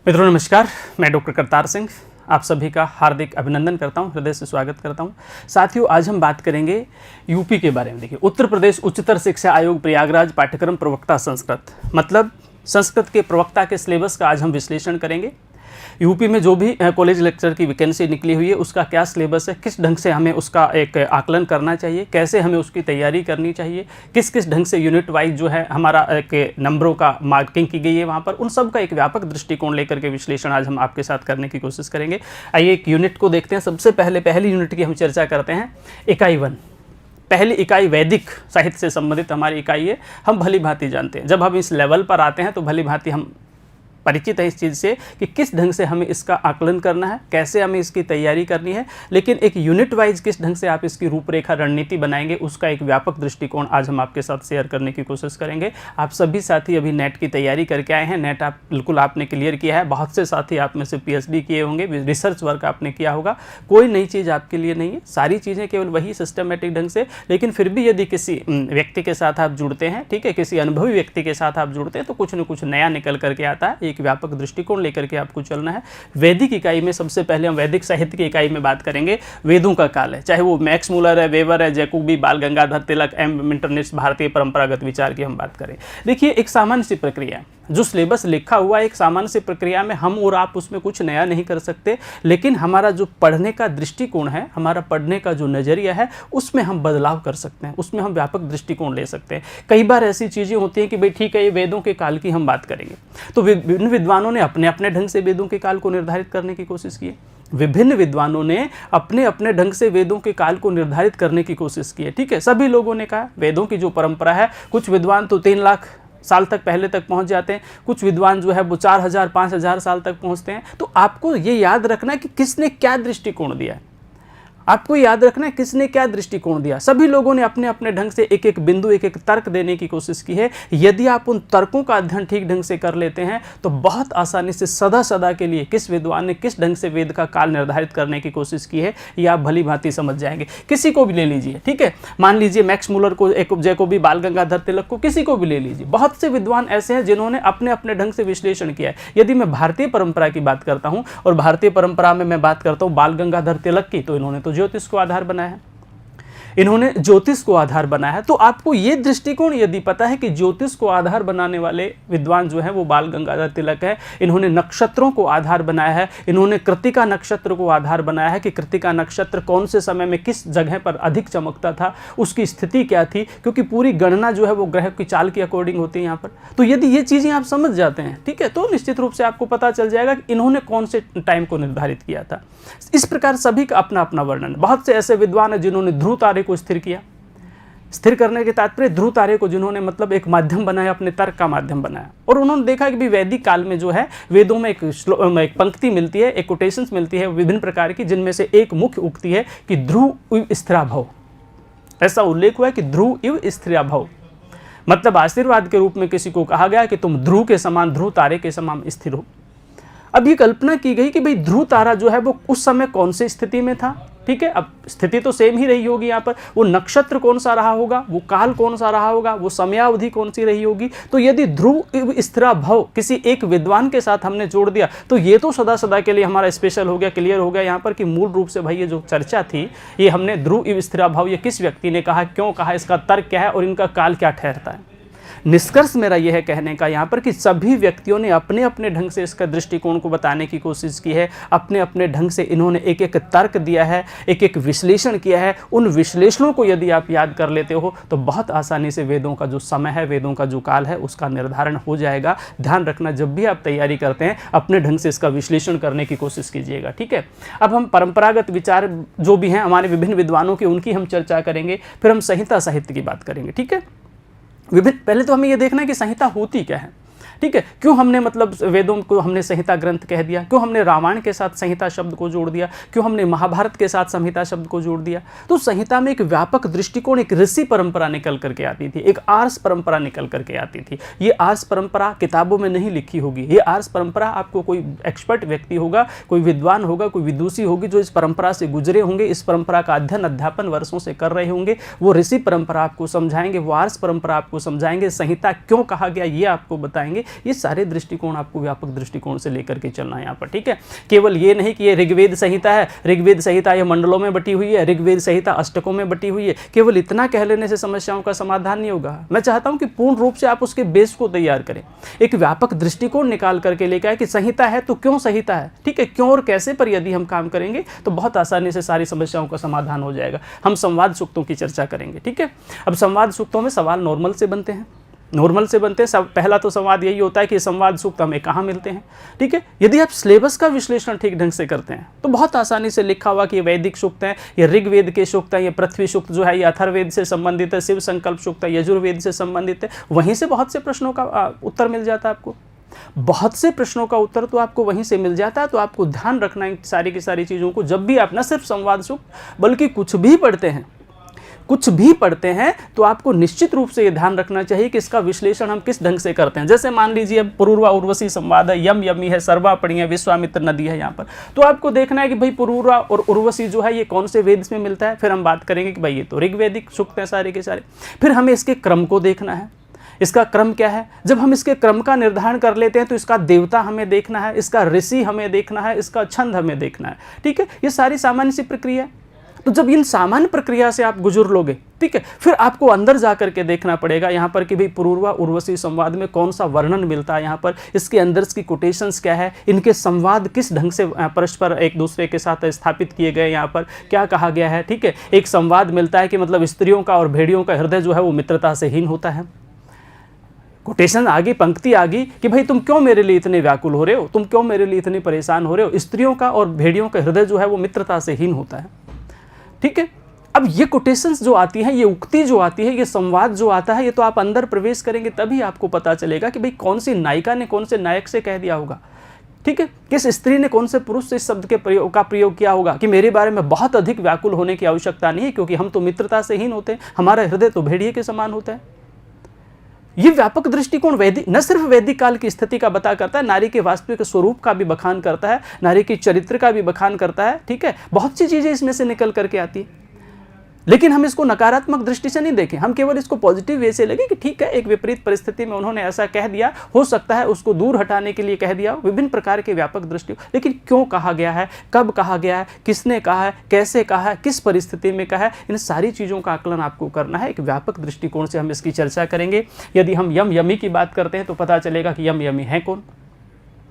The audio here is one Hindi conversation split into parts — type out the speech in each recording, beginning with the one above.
मित्रों नमस्कार, मैं डॉक्टर करतार सिंह आप सभी का हार्दिक अभिनंदन करता हूं, हृदय से स्वागत करता हूं। साथियों, आज हम बात करेंगे यूपी के बारे में। देखिए, उत्तर प्रदेश उच्चतर शिक्षा आयोग प्रयागराज पाठ्यक्रम प्रवक्ता संस्कृत, मतलब संस्कृत के प्रवक्ता के सिलेबस का आज हम विश्लेषण करेंगे। यूपी में जो भी कॉलेज लेक्चर की वैकेंसी निकली हुई है उसका क्या सिलेबस है, किस ढंग से हमें उसका एक आकलन करना चाहिए, कैसे हमें उसकी तैयारी करनी चाहिए, किस किस ढंग से यूनिट वाइज जो है हमारा एक नंबरों का मार्किंग की गई है वहाँ पर, उन सब का एक व्यापक दृष्टिकोण लेकर के विश्लेषण आज हम आपके साथ करने की कोशिश करेंगे। आइए एक यूनिट को देखते हैं। सबसे पहली यूनिट की हम चर्चा करते हैं। इकाई 1, पहली इकाई वैदिक साहित्य से संबंधित हमारी इकाई है। हम भली भांति जानते हैं, जब हम इस लेवल पर आते हैं तो भली भांति हम परिचित है इस चीज़ से कि किस ढंग से हमें इसका आकलन करना है, कैसे हमें इसकी तैयारी करनी है, लेकिन एक यूनिट वाइज किस ढंग से आप इसकी रूपरेखा रणनीति बनाएंगे उसका एक व्यापक दृष्टिकोण आज हम आपके साथ शेयर करने की कोशिश करेंगे। आप सभी साथी अभी नेट की तैयारी करके आए हैं, नेट आप बिल्कुल आपने क्लियर किया है। बहुत से साथी आप में से PhD किए होंगे, रिसर्च वर्क आपने किया होगा। कोई नई चीज़ आपके लिए नहीं है, सारी चीज़ें केवल वही सिस्टमेटिक ढंग से। लेकिन फिर भी यदि किसी व्यक्ति के साथ आप जुड़ते हैं, ठीक है, किसी अनुभवी व्यक्ति के साथ आप जुड़ते हैं तो कुछ न कुछ नया निकल करके आता है। एक व्यापक दृष्टिकोण लेकर के आपको चलना है। वैदिक इकाई में सबसे पहले हम वैदिक साहित्य की इकाई में बात करेंगे। वेदों का काल है, चाहे वो मैक्स मुलर है, वेबर है, जैकोबी, बाल गंगाधर तिलक, एम मिंटरनिट्स, भारतीय परंपरागत विचार की हम बात करें। देखिए, एक सामान्य सी प्रक्रिया है, जो सिलेबस लिखा हुआ है एक सामान्य सी प्रक्रिया में हम और आप उसमें कुछ नया नहीं कर सकते, लेकिन हमारा जो पढ़ने का दृष्टिकोण है, हमारा पढ़ने का जो नज़रिया है, उसमें हम बदलाव कर सकते हैं, उसमें हम व्यापक दृष्टिकोण ले सकते हैं। कई बार ऐसी चीज़ें होती हैं कि भाई ठीक है, ये वेदों के काल की हम बात करेंगे, तो विभिन्न विद्वानों ने अपने अपने ढंग से वेदों के काल को निर्धारित करने की कोशिश की है। विभिन्न विद्वानों ने अपने अपने ढंग से वेदों के काल को निर्धारित करने की कोशिश की है। ठीक है, सभी लोगों ने कहा वेदों की जो परंपरा है, कुछ विद्वान तो 3 लाख साल तक पहले तक पहुंच जाते हैं, कुछ विद्वान जो है वो 4000 5000 साल तक पहुंचते हैं। तो आपको ये याद रखना है कि किसने क्या दृष्टिकोण दिया है, आपको याद रखना है किसने क्या दृष्टिकोण दिया। सभी लोगों ने अपने अपने ढंग से एक एक बिंदु, एक एक तर्क देने की कोशिश की है। यदि आप उन तर्कों का अध्ययन ठीक ढंग से कर लेते हैं तो बहुत आसानी से सदा के लिए किस विद्वान ने किस ढंग से वेद का काल निर्धारित करने की कोशिश की है ये आप भली भांति समझ जाएंगे। किसी को भी ले लीजिए, ठीक है, मान लीजिए मैक्स मुलर को, जैकोबी, बाल गंगाधर तिलक को, किसी को भी ले लीजिए। बहुत से विद्वान ऐसे हैं जिन्होंने अपने अपने ढंग से विश्लेषण किया है। यदि मैं भारतीय परंपरा की बात करता हूँ और भारतीय परंपरा में मैं बात करता हूँ बाल गंगाधर तिलक की, तो इन्होंने तो ज्योतिष को आधार बनाया है, इन्होंने ज्योतिष को आधार बनाया है। तो आपको ये दृष्टिकोण यदि पता है कि ज्योतिष को आधार बनाने वाले विद्वान जो है वो बाल गंगाधर तिलक है, इन्होंने नक्षत्रों को आधार बनाया है, इन्होंने कृत्तिका नक्षत्र को आधार बनाया है कि कृत्तिका नक्षत्र कौन से समय में किस जगह पर अधिक चमकता था, उसकी स्थिति क्या थी, क्योंकि पूरी गणना जो है वो ग्रह की चाल के अकॉर्डिंग होती है यहाँ पर। तो यदि ये चीज़ें आप समझ जाते हैं, ठीक है, तो निश्चित रूप से आपको पता चल जाएगा कि इन्होंने कौन से टाइम को निर्धारित किया था। इस प्रकार सभी का अपना अपना वर्णन। बहुत से ऐसे विद्वान हैं जिन्होंने ध्रुव तारे को स्थिर किया। स्थिर करने के तात्पर्य ध्रुव तारे को जिन्होंने मतलब एक माध्यम बनाया, अपने तर्क का माध्यम बनाया, और उन्होंने देखा कि भी वैदिक काल में जो है वेदों में एक पंक्ति मिलती है, एक कोटेशंस मिलती है विभिन्न प्रकार की, जिनमें से एक मुख्य उक्ति है कि ध्रुव इव स्थिरा भव। ऐसा उल्लेख हुआ है कि ध्रुव इव स्थिरा भव, मतलब आशीर्वाद के रूप में किसी को कहा गया कि तुम ध्रुव के समान, ध्रुव तारे के समान स्थिर हो। अब ये कल्पना की गई कि भाई ध्रुव तारा जो है वो उस समय कौन सी स्थिति में था, ठीक है। अब स्थिति तो सेम ही रही होगी यहाँ पर, वो नक्षत्र कौन सा रहा होगा, वो काल कौन सा रहा होगा, वो समयावधि कौन सी रही होगी। तो यदि ध्रुव स्थिरा भव किसी एक विद्वान के साथ हमने जोड़ दिया तो ये तो सदा के लिए हमारा स्पेशल हो गया, क्लियर हो गया यहाँ पर कि मूल रूप से भाई ये जो चर्चा थी ये हमने ध्रुव स्थिरा भव ये किस व्यक्ति ने कहा, क्यों कहा, इसका तर्क क्या है और इनका काल क्या ठहरता है। निष्कर्ष मेरा यह है कहने का यहाँ पर कि सभी व्यक्तियों ने अपने अपने ढंग से इसका दृष्टिकोण को बताने की कोशिश की है, अपने अपने ढंग से इन्होंने एक एक तर्क दिया है, एक एक विश्लेषण किया है। उन विश्लेषणों को यदि आप याद कर लेते हो तो बहुत आसानी से वेदों का जो समय है, वेदों का जो काल है, उसका निर्धारण हो जाएगा। ध्यान रखना, जब भी आप तैयारी करते हैं अपने ढंग से इसका विश्लेषण करने की कोशिश कीजिएगा, ठीक है। अब हम परंपरागत विचार जो भी हैं हमारे विभिन्न विद्वानों की, उनकी हम चर्चा करेंगे, फिर हम संहिता साहित्य की बात करेंगे, ठीक है। पहले तो हमें यह देखना है कि संहिता होती क्या है, ठीक है। क्यों हमने मतलब वेदों को हमने संहिता ग्रंथ कह दिया, क्यों हमने रामायण के साथ संहिता शब्द को जोड़ दिया, क्यों हमने महाभारत के साथ संहिता शब्द को जोड़ दिया। तो संहिता में एक व्यापक दृष्टिकोण, एक ऋषि परंपरा निकल करके आती थी, एक आर्ष परंपरा निकल करके आती थी। ये आर्ष परंपरा किताबों में नहीं लिखी होगी, ये आर्ष परंपरा आपको कोई एक्सपर्ट व्यक्ति होगा, कोई विद्वान होगा, कोई विदुषी होगी जो इस परंपरा से गुजरे होंगे, इस परंपरा का अध्ययन अध्यापन वर्षों से कर रहे होंगे, वो ऋषि परंपरा आपको समझाएंगे, वो आर्ष परंपरा आपको समझाएंगे, संहिता क्यों कहा गया ये आपको बताएंगे। ये सारे दृष्टिकोण आपको व्यापक दृष्टिकोण से लेकर के चलना है यहाँ पर, ठीक है। केवल ये नहीं कि ये ऋग्वेद संहिता है, ऋग्वेद संहिता ये मंडलों में बटी हुई है, ऋग्वेद संहिता अष्टकों में बटी हुई है, केवल इतना कह लेने से समस्याओं का समाधान नहीं होगा। मैं चाहता हूं कि पूर्ण रूप से आप उसके बेस को तैयार करें, एक व्यापक दृष्टिकोण निकाल करके लेकर आए कि संहिता है तो क्यों संहिता है, ठीक है, क्यों और कैसे पर यदि हम काम करेंगे तो बहुत आसानी से सारी समस्याओं का समाधान हो जाएगा। हम संवाद सूक्तों की चर्चा करेंगे, ठीक है। अब संवाद सूक्तों में सवाल नॉर्मल से बनते हैं, नॉर्मल से बनते हैं। सब पहला तो संवाद यही होता है कि संवाद सूक्त हमें कहाँ मिलते हैं, ठीक है। यदि आप सिलेबस का विश्लेषण ठीक ढंग से करते हैं तो बहुत आसानी से लिखा हुआ कि ये वैदिक सूक्त हैं, ये ऋग्वेद के सूक्त हैं, ये पृथ्वी सूक्त जो है ये अथर्ववेद से संबंधित है, शिव संकल्प सूक्त है यजुर्वेद से संबंधित है। वहीं से बहुत से प्रश्नों का उत्तर मिल जाता है आपको, बहुत से प्रश्नों का उत्तर तो आपको वहीं से मिल जाता है। तो आपको ध्यान रखना है सारी की सारी चीज़ों को, जब भी आप न सिर्फ संवाद सूक्त बल्कि कुछ भी पढ़ते हैं तो आपको निश्चित रूप से ये ध्यान रखना चाहिए कि इसका विश्लेषण हम किस ढंग से करते हैं। जैसे मान लीजिए पुरूरवा उर्वशी संवाद है, यम यमी है, सर्वा पड़ी है, विश्वामित्र नदी है यहाँ पर, तो आपको देखना है कि भाई पुरूरवा और उर्वशी जो है ये कौन से वेद में मिलता है। फिर हम बात करेंगे कि भाई ये तो ऋग्वेदिक सूक्त हैं सारे के सारे। फिर हमें इसके क्रम को देखना है, इसका क्रम क्या है। जब हम इसके क्रम का निर्धारण कर लेते हैं तो इसका देवता हमें देखना है, इसका ऋषि हमें देखना है, इसका छंद हमें देखना है, ठीक है। ये सारी सामान्य सी प्रक्रिया है। तो जब इन सामान्य प्रक्रिया से आप गुजर लोगे, ठीक है, फिर आपको अंदर जा करके देखना पड़ेगा यहाँ पर कि भाई पुरूरवा उर्वशी संवाद में कौन सा वर्णन मिलता है, यहाँ पर इसके अंदर की कोटेशंस क्या है, इनके संवाद किस ढंग से परस्पर एक दूसरे के साथ स्थापित किए गए, यहाँ पर क्या कहा गया है, ठीक है। एक संवाद मिलता है कि मतलब स्त्रियों का और भेड़ियों का हृदय जो है वो मित्रता से हीन होता है। कोटेशन आगे, पंक्ति आगे कि भाई तुम क्यों मेरे लिए इतने व्याकुल हो रहे हो, तुम क्यों मेरे लिए इतने परेशान हो रहे हो, स्त्रियों का और भेड़ियों का हृदय जो है वो मित्रता से हीन होता है, ठीक है। अब ये कोटेशंस जो आती हैं, ये उक्ति जो आती है, ये संवाद जो आता है, ये तो आप अंदर प्रवेश करेंगे तभी आपको पता चलेगा कि भाई कौन सी नायिका ने कौन से नायक से कह दिया होगा, ठीक है, किस स्त्री ने कौन से पुरुष से इस शब्द के प्रयोग किया होगा कि मेरे बारे में बहुत अधिक व्याकुल होने की आवश्यकता नहीं है क्योंकि हम तो मित्रता से हीन होते हैं, हमारा हृदय तो भेड़िए के समान होता है। ये व्यापक दृष्टिकोण वैदिक, न सिर्फ वैदिक काल की स्थिति का बता करता है, नारी के वास्तविक स्वरूप का भी बखान करता है, नारी की चरित्र का भी बखान करता है, ठीक है। बहुत सी चीजें इसमें से निकल करके आती है, लेकिन हम इसको नकारात्मक दृष्टि से नहीं देखें, हम केवल इसको पॉजिटिव वे से लगे कि ठीक है एक विपरीत परिस्थिति में उन्होंने ऐसा कह दिया, हो सकता है उसको दूर हटाने के लिए कह दिया, विभिन्न प्रकार के व्यापक दृष्टि। लेकिन क्यों कहा गया है, कब कहा गया है, किसने कहा है, कैसे कहा है, किस परिस्थिति में कहा है, इन सारी चीज़ों का आकलन आपको करना है। एक व्यापक दृष्टिकोण से हम इसकी चर्चा करेंगे। यदि हम यम यमी की बात करते हैं तो पता चलेगा कि यम यमी है कौन,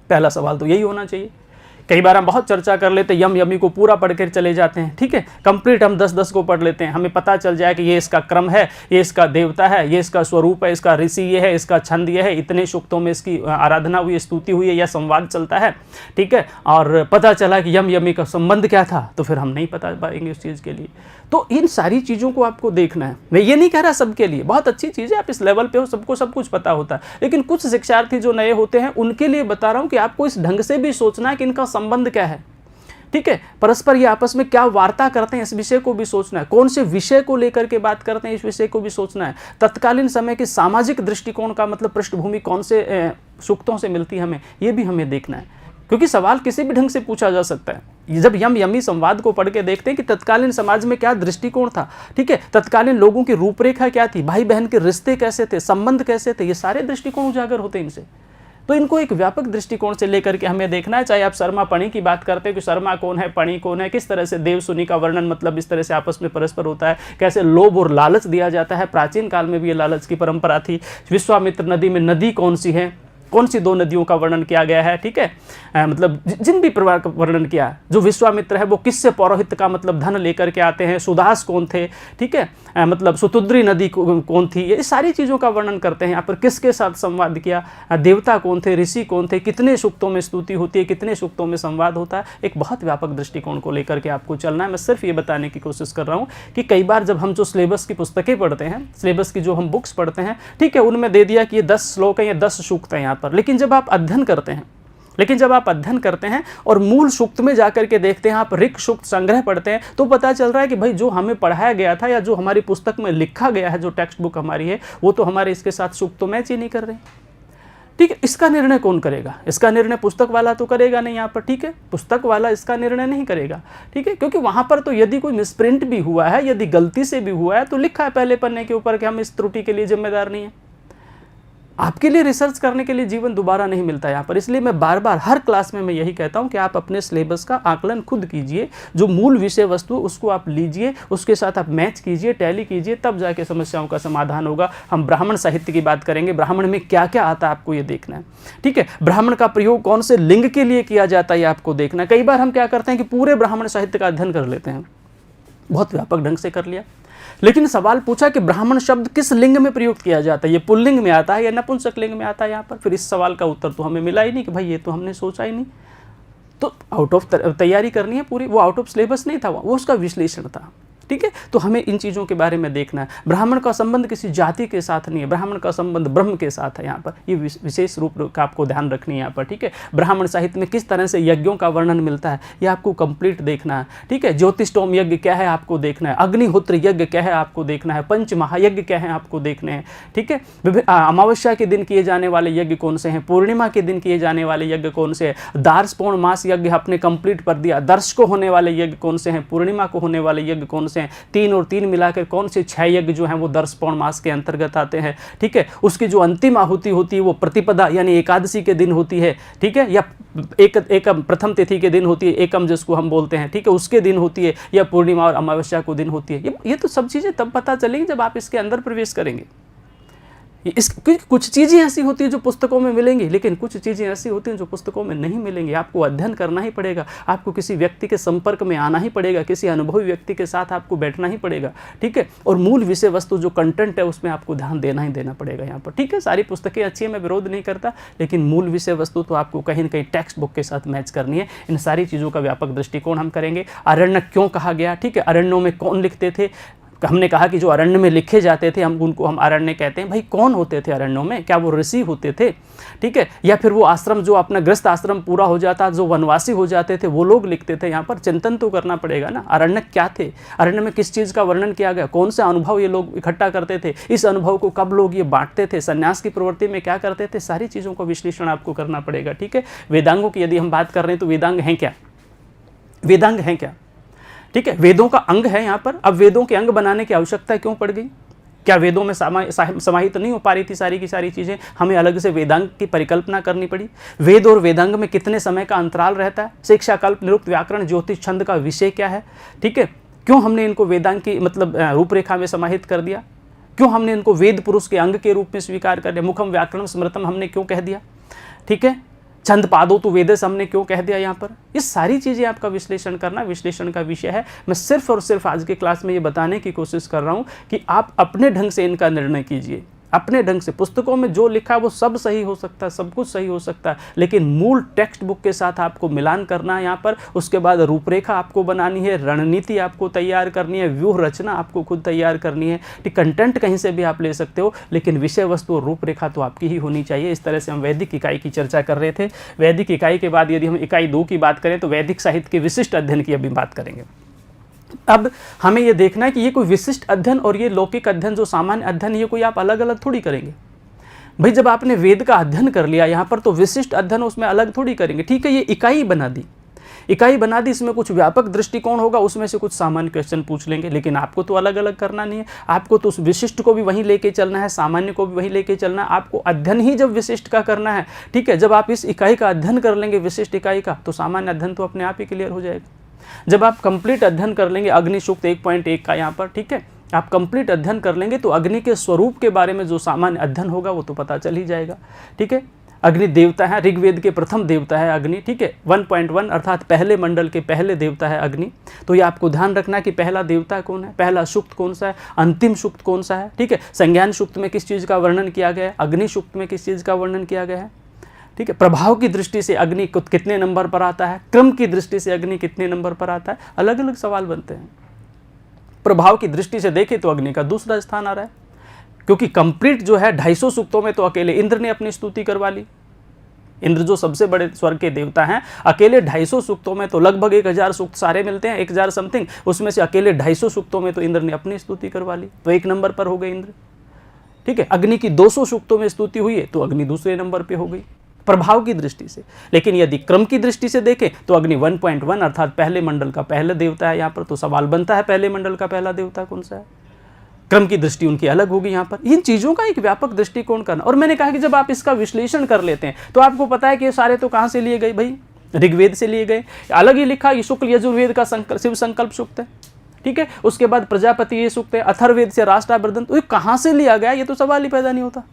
पहला सवाल तो यही होना चाहिए। कई बार हम बहुत चर्चा कर लेते हैं, यम यमी को पूरा पढ़ कर चले जाते हैं, ठीक है, कंप्लीट हम 10-10 को पढ़ लेते हैं, हमें पता चल जाए कि ये इसका क्रम है, ये इसका देवता है, ये इसका स्वरूप है, इसका ऋषि ये है, इसका छंद ये है, इतने सूक्तों में इसकी आराधना हुई, स्तुति हुई है या संवाद चलता है, ठीक है, और पता चला कि यम यमी का संबंध क्या था, तो फिर हम नहीं पता पाएंगे उस चीज़ के लिए। तो इन सारी चीज़ों को आपको देखना है। मैं ये नहीं कह रहा सबके लिए, बहुत अच्छी चीज़ है, आप इस लेवल पे हो, सबको सब कुछ पता होता है, लेकिन कुछ शिक्षार्थी जो नए होते हैं उनके लिए बता रहा हूँ कि आपको इस ढंग से भी सोचना है कि इनका संबंध क्या है, ठीक है, परस्पर ये आपस में क्या वार्ता करते हैं, इस विषय को भी सोचना है, कौन से विषय को लेकर के बात करते हैं, इस विषय को भी सोचना है। तत्कालीन समय के सामाजिक दृष्टिकोण का मतलब पृष्ठभूमि कौन से सूक्तों से मिलती है, हमें ये भी हमें देखना है, क्योंकि सवाल किसी भी ढंग से पूछा जा सकता है। जब यम यमी संवाद को पढ़ के देखते हैं कि तत्कालीन समाज में क्या दृष्टिकोण था, ठीक है, तत्कालीन लोगों की रूपरेखा क्या थी, भाई बहन के रिश्ते कैसे थे, संबंध कैसे थे, ये सारे दृष्टिकोण उजागर होते हैं इनसे। तो इनको एक व्यापक दृष्टिकोण से लेकर के हमें देखना है। चाहे आप शर्मा पणी की बात करते हैं कि शर्मा कौन है, पणी कौन है, किस तरह से देव सुनी का वर्णन मतलब इस तरह से आपस में परस्पर होता है, कैसे लोभ और लालच दिया जाता है, प्राचीन काल में भी ये लालच की परंपरा थी। विश्वामित्र नदी में नदी कौन सी है, कौन सी 2 नदियों का वर्णन किया गया है, ठीक है, मतलब जिन भी प्रकार का वर्णन किया, जो विश्वामित्र है वो किससे पौरोहित्य का मतलब धन लेकर के आते हैं, सुदास कौन थे, ठीक है, मतलब सुतुद्री नदी कौन थी, ये सारी चीज़ों का वर्णन करते हैं। यहाँ पर किसके साथ संवाद किया, देवता कौन थे, ऋषि कौन थे, कितने सूक्तों में स्तुति होती है, कितने सूक्तों में संवाद होता है, एक बहुत व्यापक दृष्टिकोण को लेकर के आपको चलना है। मैं सिर्फ ये बताने की कोशिश कर रहा हूँ कि कई बार जब हम जो सिलेबस की पुस्तकें पढ़ते हैं, सिलेबस की जो हम बुक्स पढ़ते हैं, ठीक है, उनमें दे दिया कि ये 10 श्लोक है या 10 सूक्त है यहाँ पर, लेकिन जब आप अध्ययन करते हैं और मूल सूक्त में जाकर के देखते हैं, आप ऋक् सूक्त संग्रह पढ़ते हैं, तो पता चल रहा है कि भाई जो हमें पढ़ाया गया था या जो हमारी पुस्तक में लिखा गया है, जो टेक्स्ट बुक हमारी है, वो तो हमारे इसके साथ सूक्त तो मैच ही नहीं कर रहे, ठीक है। इसका निर्णय कौन करेगा, इसका निर्णय पुस्तक वाला तो करेगा नहीं यहाँ पर, ठीक है, पुस्तक वाला इसका निर्णय नहीं करेगा, ठीक है, क्योंकि वहाँ पर तो यदि कोई मिसप्रिंट भी हुआ है, यदि गलती से भी हुआ है, तो लिखा है पहले पन्ने के ऊपर कि हम इस त्रुटि के लिए जिम्मेदार नहीं है। आपके लिए रिसर्च करने के लिए जीवन दोबारा नहीं मिलता यहाँ पर। इसलिए मैं बार बार हर क्लास में मैं यही कहता हूँ कि आप अपने सिलेबस का आकलन खुद कीजिए, जो मूल विषय वस्तु उसको आप लीजिए, उसके साथ आप मैच कीजिए, टैली कीजिए, तब जाके समस्याओं का समाधान होगा। हम ब्राह्मण साहित्य की बात करेंगे, ब्राह्मण में क्या क्या आता है आपको ये देखना है, ठीक है। ब्राह्मण का प्रयोग कौन से लिंग के लिए किया जाता है ये आपको देखना है। कई बार हम क्या करते हैं कि पूरे ब्राह्मण साहित्य का अध्ययन कर लेते हैं, बहुत व्यापक ढंग से कर लिया, लेकिन सवाल पूछा कि ब्राह्मण शब्द किस लिंग में प्रयुक्त किया जाता है, ये पुल्लिंग में आता है या नपुंसक लिंग में आता है यहाँ पर। फिर इस सवाल का उत्तर तो हमें मिला ही नहीं कि भाई ये तो हमने सोचा ही नहीं। तो आउट ऑफ तैयारी करनी है पूरी, वो आउट ऑफ सिलेबस नहीं था, वो उसका विश्लेषण था, ठीक है। तो हमें इन चीज़ों के बारे में देखना है। ब्राह्मण का संबंध किसी जाति के साथ नहीं है, ब्राह्मण का संबंध ब्रह्म के साथ है यहाँ पर। ये विशेष रूप का आपको ध्यान रखनी है यहाँ पर, ठीक है। ब्राह्मण साहित्य में किस तरह से यज्ञों का वर्णन मिलता है ये आपको कंप्लीट देखना है, ठीक है। ज्योतिष्टोम यज्ञ क्या है आपको देखना है, अग्निहोत्र यज्ञ क्या है आपको देखना है, पंच महायज्ञ क्या है आपको देखने हैं, ठीक है। अमावस्या के दिन किए जाने वाले यज्ञ कौन से हैं, पूर्णिमा के दिन किए जाने वाले यज्ञ कौन से हैं, दार्सपौर्ण मास यज्ञ आपने कंप्लीट कर दिया, दर्श को होने वाले यज्ञ कौन से हैं, पूर्णिमा को होने वाले यज्ञ कौन से हैं, 3 और 3 मिलाकर कौन से 6 यज्ञ जो हैं वो दर्शपौर्ण मास के अंतर्गत आते हैं, ठीक है। उसकी जो अंतिम आहुति होती है वो प्रतिपदा यानी एकादशी के दिन होती है, ठीक है, या एकम प्रथम तिथि के दिन होती है, एकम जिसको हम बोलते हैं, ठीक है, उसके दिन होती है, या पूर्णिमा और अमावस्या को दिन होती है। ये तो सब चीज़ें तब पता चलेंगी जब आप इसके अंदर प्रवेश करेंगे। कुछ चीज़ें ऐसी होती हैं जो पुस्तकों में मिलेंगी, लेकिन कुछ चीज़ें ऐसी होती हैं जो पुस्तकों में नहीं मिलेंगी। आपको अध्ययन करना ही पड़ेगा, आपको किसी व्यक्ति के संपर्क में आना ही पड़ेगा, किसी अनुभवी व्यक्ति के साथ आपको बैठना ही पड़ेगा, ठीक है। और मूल विषय वस्तु जो कंटेंट है उसमें आपको ध्यान देना ही देना पड़ेगा यहाँ पर, ठीक है। सारी पुस्तकें अच्छी हैं, मैं विरोध नहीं करता, लेकिन मूल विषय वस्तु तो आपको कहीं ना कहीं टेक्स्ट बुक के साथ मैच करनी है। इन सारी चीज़ों का व्यापक दृष्टिकोण हम करेंगे। अरण्यक क्यों कहा गया, ठीक है, अरण्यों में कौन लिखते थे। हमने कहा कि जो अरण्य में लिखे जाते थे हम उनको हम अरण्य कहते हैं। भाई कौन होते थे अरण्यों में, क्या वो ऋषि होते थे, ठीक है, या फिर वो आश्रम जो अपना गृहस्थ आश्रम पूरा हो जाता, जो वनवासी हो जाते थे वो लोग लिखते थे। यहाँ पर चिंतन तो करना पड़ेगा ना, अरण्य क्या थे, अरण्य में किस चीज़ का वर्णन किया गया, कौन सा अनुभव ये लोग इकट्ठा करते थे, इस अनुभव को कब लोग ये बांटते थे, संन्यास की प्रवृत्ति में क्या करते थे, सारी चीज़ों का विश्लेषण आपको करना पड़ेगा, ठीक है। वेदांगों की यदि हम बात कर रहे हैं तो वेदांग हैं क्या, वेदांग हैं क्या, ठीक है, वेदों का अंग है यहाँ पर। अब वेदों के अंग बनाने की आवश्यकता क्यों पड़ गई, क्या वेदों में समाहित नहीं हो पा रही थी सारी की सारी चीज़ें, हमें अलग से वेदांग की परिकल्पना करनी पड़ी। वेद और वेदांग में कितने समय का अंतराल रहता है, शिक्षा, कल्प, निरुक्त, व्याकरण, ज्योतिष, छंद का विषय क्या है, ठीक है। क्यों हमने इनको वेदांग की मतलब रूपरेखा में समाहित कर दिया, क्यों हमने इनको वेद पुरुष के अंग के रूप में स्वीकार कर दिया, मुखम व्याकरण स्मृतम हमने क्यों कह दिया, ठीक है, छंद पादो तो वेदस हमने क्यों कह दिया यहाँ पर। ये सारी चीज़ें आपका विश्लेषण करना विश्लेषण का विषय है। मैं सिर्फ और सिर्फ आज के क्लास में ये बताने की कोशिश कर रहा हूँ कि आप अपने ढंग से इनका निर्णय कीजिए, अपने ढंग से। पुस्तकों में जो लिखा है वो सब सही हो सकता है, सब कुछ सही हो सकता है, लेकिन मूल टेक्स्ट बुक के साथ आपको मिलान करना है यहाँ पर। उसके बाद रूपरेखा आपको बनानी है, रणनीति आपको तैयार करनी है, व्यूह रचना आपको खुद तैयार करनी है। कंटेंट कहीं से भी आप ले सकते हो, लेकिन विषय वस्तु और रूपरेखा तो आपकी ही होनी चाहिए। इस तरह से हम वैदिक इकाई की चर्चा कर रहे थे। वैदिक इकाई के बाद यदि हम इकाई 2 की बात करें तो वैदिक साहित्य के विशिष्ट अध्ययन की अभी बात करेंगे। अब हमें ये देखना है कि ये कोई विशिष्ट अध्ययन और ये लौकिक अध्ययन जो सामान्य अध्ययन, ये कोई आप अलग अलग थोड़ी करेंगे। भाई जब आपने वेद का अध्ययन कर लिया यहाँ पर तो विशिष्ट अध्ययन उसमें अलग थोड़ी करेंगे, ठीक है। ये इकाई बना दी, इकाई बना दी, इसमें कुछ व्यापक दृष्टिकोण होगा, उसमें से कुछ सामान्य क्वेश्चन पूछ लेंगे, लेकिन आपको तो अलग अलग करना नहीं है। आपको तो उस विशिष्ट को भी वहीं लेके चलना है, सामान्य को भी वहीं लेके चलना है। आपको अध्ययन ही जब विशिष्ट का करना है, ठीक है, जब आप इस इकाई का अध्ययन कर लेंगे विशिष्ट इकाई का, तो सामान्य अध्ययन तो अपने आप ही क्लियर हो जाएगा। जब आप कंप्लीट अध्ययन कर लेंगे अग्नि सूक्त 1.1 का यहाँ पर, ठीक है, आप कंप्लीट अध्ययन कर लेंगे तो अग्नि के स्वरूप के बारे में जो सामान्य अध्ययन होगा वो तो पता चल ही जाएगा, ठीक है। अग्नि देवता है, ऋग्वेद के प्रथम देवता है अग्नि, ठीक है, 1.1 अर्थात पहले मंडल के पहले देवता है अग्नि। तो ये आपको ध्यान रखना है कि पहला देवता कौन है, पहला सूक्त कौन सा है, अंतिम सूक्त कौन सा है, ठीक है। संज्ञान सूक्त में किस चीज़ का वर्णन किया गया है, अग्नि सूक्त में किस चीज़ का वर्णन किया गया है, ठीक है। प्रभाव की दृष्टि से अग्नि कितने नंबर पर आता है, क्रम की दृष्टि से अग्नि कितने नंबर पर आता है, अलग अलग सवाल बनते हैं। प्रभाव की दृष्टि से देखें तो अग्नि का दूसरा स्थान आ रहा है, क्योंकि कंप्लीट जो है 250 सूक्तों में तो अकेले इंद्र ने अपनी स्तुति करवा ली। इंद्र जो सबसे बड़े स्वर्ग के देवता हैं, अकेले 250 सूक्तों में तो लगभग 1000 सूक्त सारे मिलते हैं, 1000 समथिंग, उसमें से अकेले 250 सूक्तों में तो इंद्र ने अपनी स्तुति करवा ली, तो 1 नंबर पर हो गए इंद्र, ठीक है। अग्नि की 200 सूक्तों में स्तुति हुई है तो अग्नि दूसरे नंबर पर हो गई प्रभाव की दृष्टि से। लेकिन यदि क्रम की दृष्टि से देखें तो अग्नि 1.1 अर्थात पहले मंडल का पहला देवता है यहाँ पर। तो सवाल बनता है पहले मंडल का पहला देवता कौन सा है, क्रम की दृष्टि उनकी अलग होगी यहाँ पर। इन चीज़ों का एक व्यापक दृष्टिकोण करना। और मैंने कहा कि जब आप इसका विश्लेषण कर लेते हैं तो आपको पता है कि ये सारे तो कहाँ से लिए गए भाई, ऋग्वेद से लिए गए। अलग ही लिखा, ये शुक्ल यजुर्वेद का शिव संकल्प सूक्त है, ठीक है। उसके बाद प्रजापति ये सूक्त है, अथर्ववेद से राष्ट्रावृद्धन। तो ये कहाँ से लिया गया, ये तो सवाल ही पैदा नहीं होता।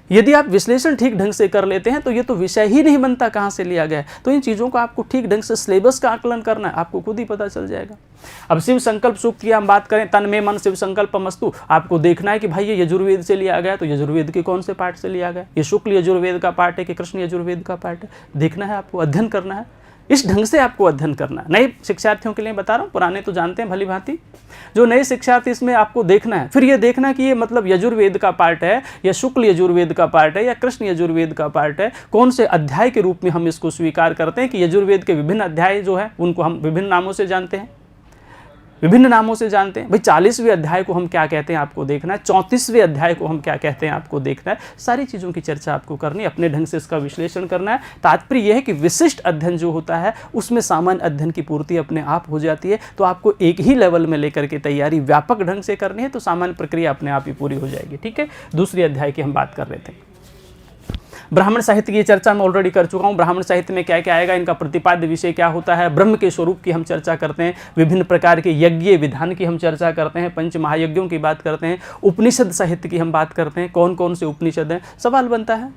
यदि आप विश्लेषण ठीक ढंग से कर लेते हैं तो ये तो विषय ही नहीं बनता कहाँ से लिया गया है। तो इन चीज़ों को आपको ठीक ढंग से सिलेबस का आकलन करना है, आपको खुद ही पता चल जाएगा। अब शिव संकल्प सूक्त की हम बात करें, तन में मन शिव संकल्पमस्तु, आपको देखना है कि भाई ये यजुर्वेद से लिया गया, तो यजुर्वेद के कौन से पार्ट से लिया गया, ये शुक्ल यजुर्वेद का पार्ट है कि कृष्ण यजुर्वेद का पार्ट है, देखना है आपको, अध्ययन करना है। इस ढंग से आपको अध्ययन करना है। नए शिक्षार्थियों के लिए बता रहा हूँ, पुराने तो जानते हैं भली भांति। जो नए शिक्षार्थी, इसमें आपको देखना है, फिर ये देखना कि ये मतलब यजुर्वेद का पार्ट है या शुक्ल यजुर्वेद का पार्ट है या कृष्ण यजुर्वेद का पार्ट है, कौन से अध्याय के रूप में हम इसको स्वीकार करते हैं। कि यजुर्वेद के विभिन्न अध्याय जो है उनको हम विभिन्न नामों से जानते हैं, विभिन्न नामों से जानते हैं। भाई 40वें अध्याय को हम क्या कहते हैं आपको देखना है, 34वें अध्याय को हम क्या कहते हैं आपको देखना है। सारी चीज़ों की चर्चा आपको करनी है, अपने ढंग से इसका विश्लेषण करना है। तात्पर्य यह है कि विशिष्ट अध्ययन जो होता है उसमें सामान्य अध्ययन की पूर्ति अपने आप हो जाती है। तो आपको एक ही लेवल में लेकर के तैयारी व्यापक ढंग से करनी है, तो सामान्य प्रक्रिया अपने आप ही पूरी हो जाएगी, ठीक है। दूसरी अध्याय की हम बात कर रहे थे। ब्राह्मण साहित्य की चर्चा मैं ऑलरेडी कर चुका हूँ। ब्राह्मण साहित्य में क्या क्या आएगा, इनका प्रतिपाद्य विषय क्या होता है, ब्रह्म के स्वरूप की हम चर्चा करते हैं, विभिन्न प्रकार के यज्ञ विधान की हम चर्चा करते हैं, पंच महायज्ञों की बात करते हैं, उपनिषद साहित्य की हम बात करते हैं, कौन कौन से उपनिषद हैं। सवाल बनता है,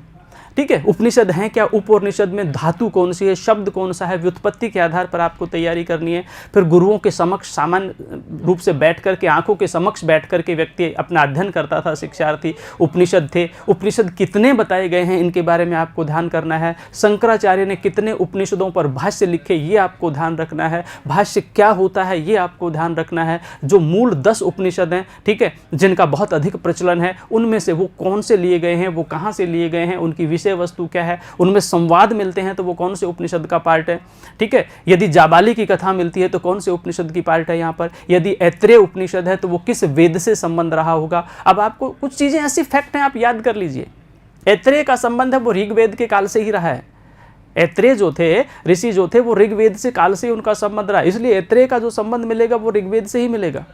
ठीक है, उपनिषद हैं क्या, उपनिषद में धातु कौन सी है, शब्द कौन सा है, व्युत्पत्ति के आधार पर आपको तैयारी करनी है। फिर गुरुओं के समक्ष सामान्य रूप से बैठ करके, आंखों के समक्ष बैठ करके व्यक्ति अपना अध्ययन करता था, शिक्षार्थी। उपनिषद थे, उपनिषद कितने बताए गए हैं इनके बारे में आपको ध्यान करना है। शंकराचार्य ने कितने उपनिषदों पर भाष्य लिखे ये आपको ध्यान रखना है। भाष्य क्या होता है ये आपको ध्यान रखना है। जो मूल 10 उपनिषद हैं, ठीक है, जिनका बहुत अधिक प्रचलन है, उनमें से वो कौन से लिए गए हैं, वो कहाँ से लिए गए हैं, उनकी विषय वस्तु क्या है, उनमें संवाद मिलते हैं तो वो कौन से उपनिषद का पार्ट है, ठीक है। यदि जाबाली की कथा मिलती है तो कौन से उपनिषद की पार्ट है यहाँ पर। यदि ऐत्रेय उपनिषद है तो वो किस वेद से संबंध रहा होगा। अब आपको कुछ चीजें ऐसी फैक्ट हैं, आप याद कर लीजिए। ऐत्रेय का संबंध है वो ऋग्वेद के काल से ही रहा है। ऐत्रेय जो थे, ऋषि जो थे, वो ऋग्वेद से काल से ही उनका संबंध रहा, इसलिए ऐत्रेय का जो संबंध मिलेगा वो ऋग्वेद से ही मिलेगा।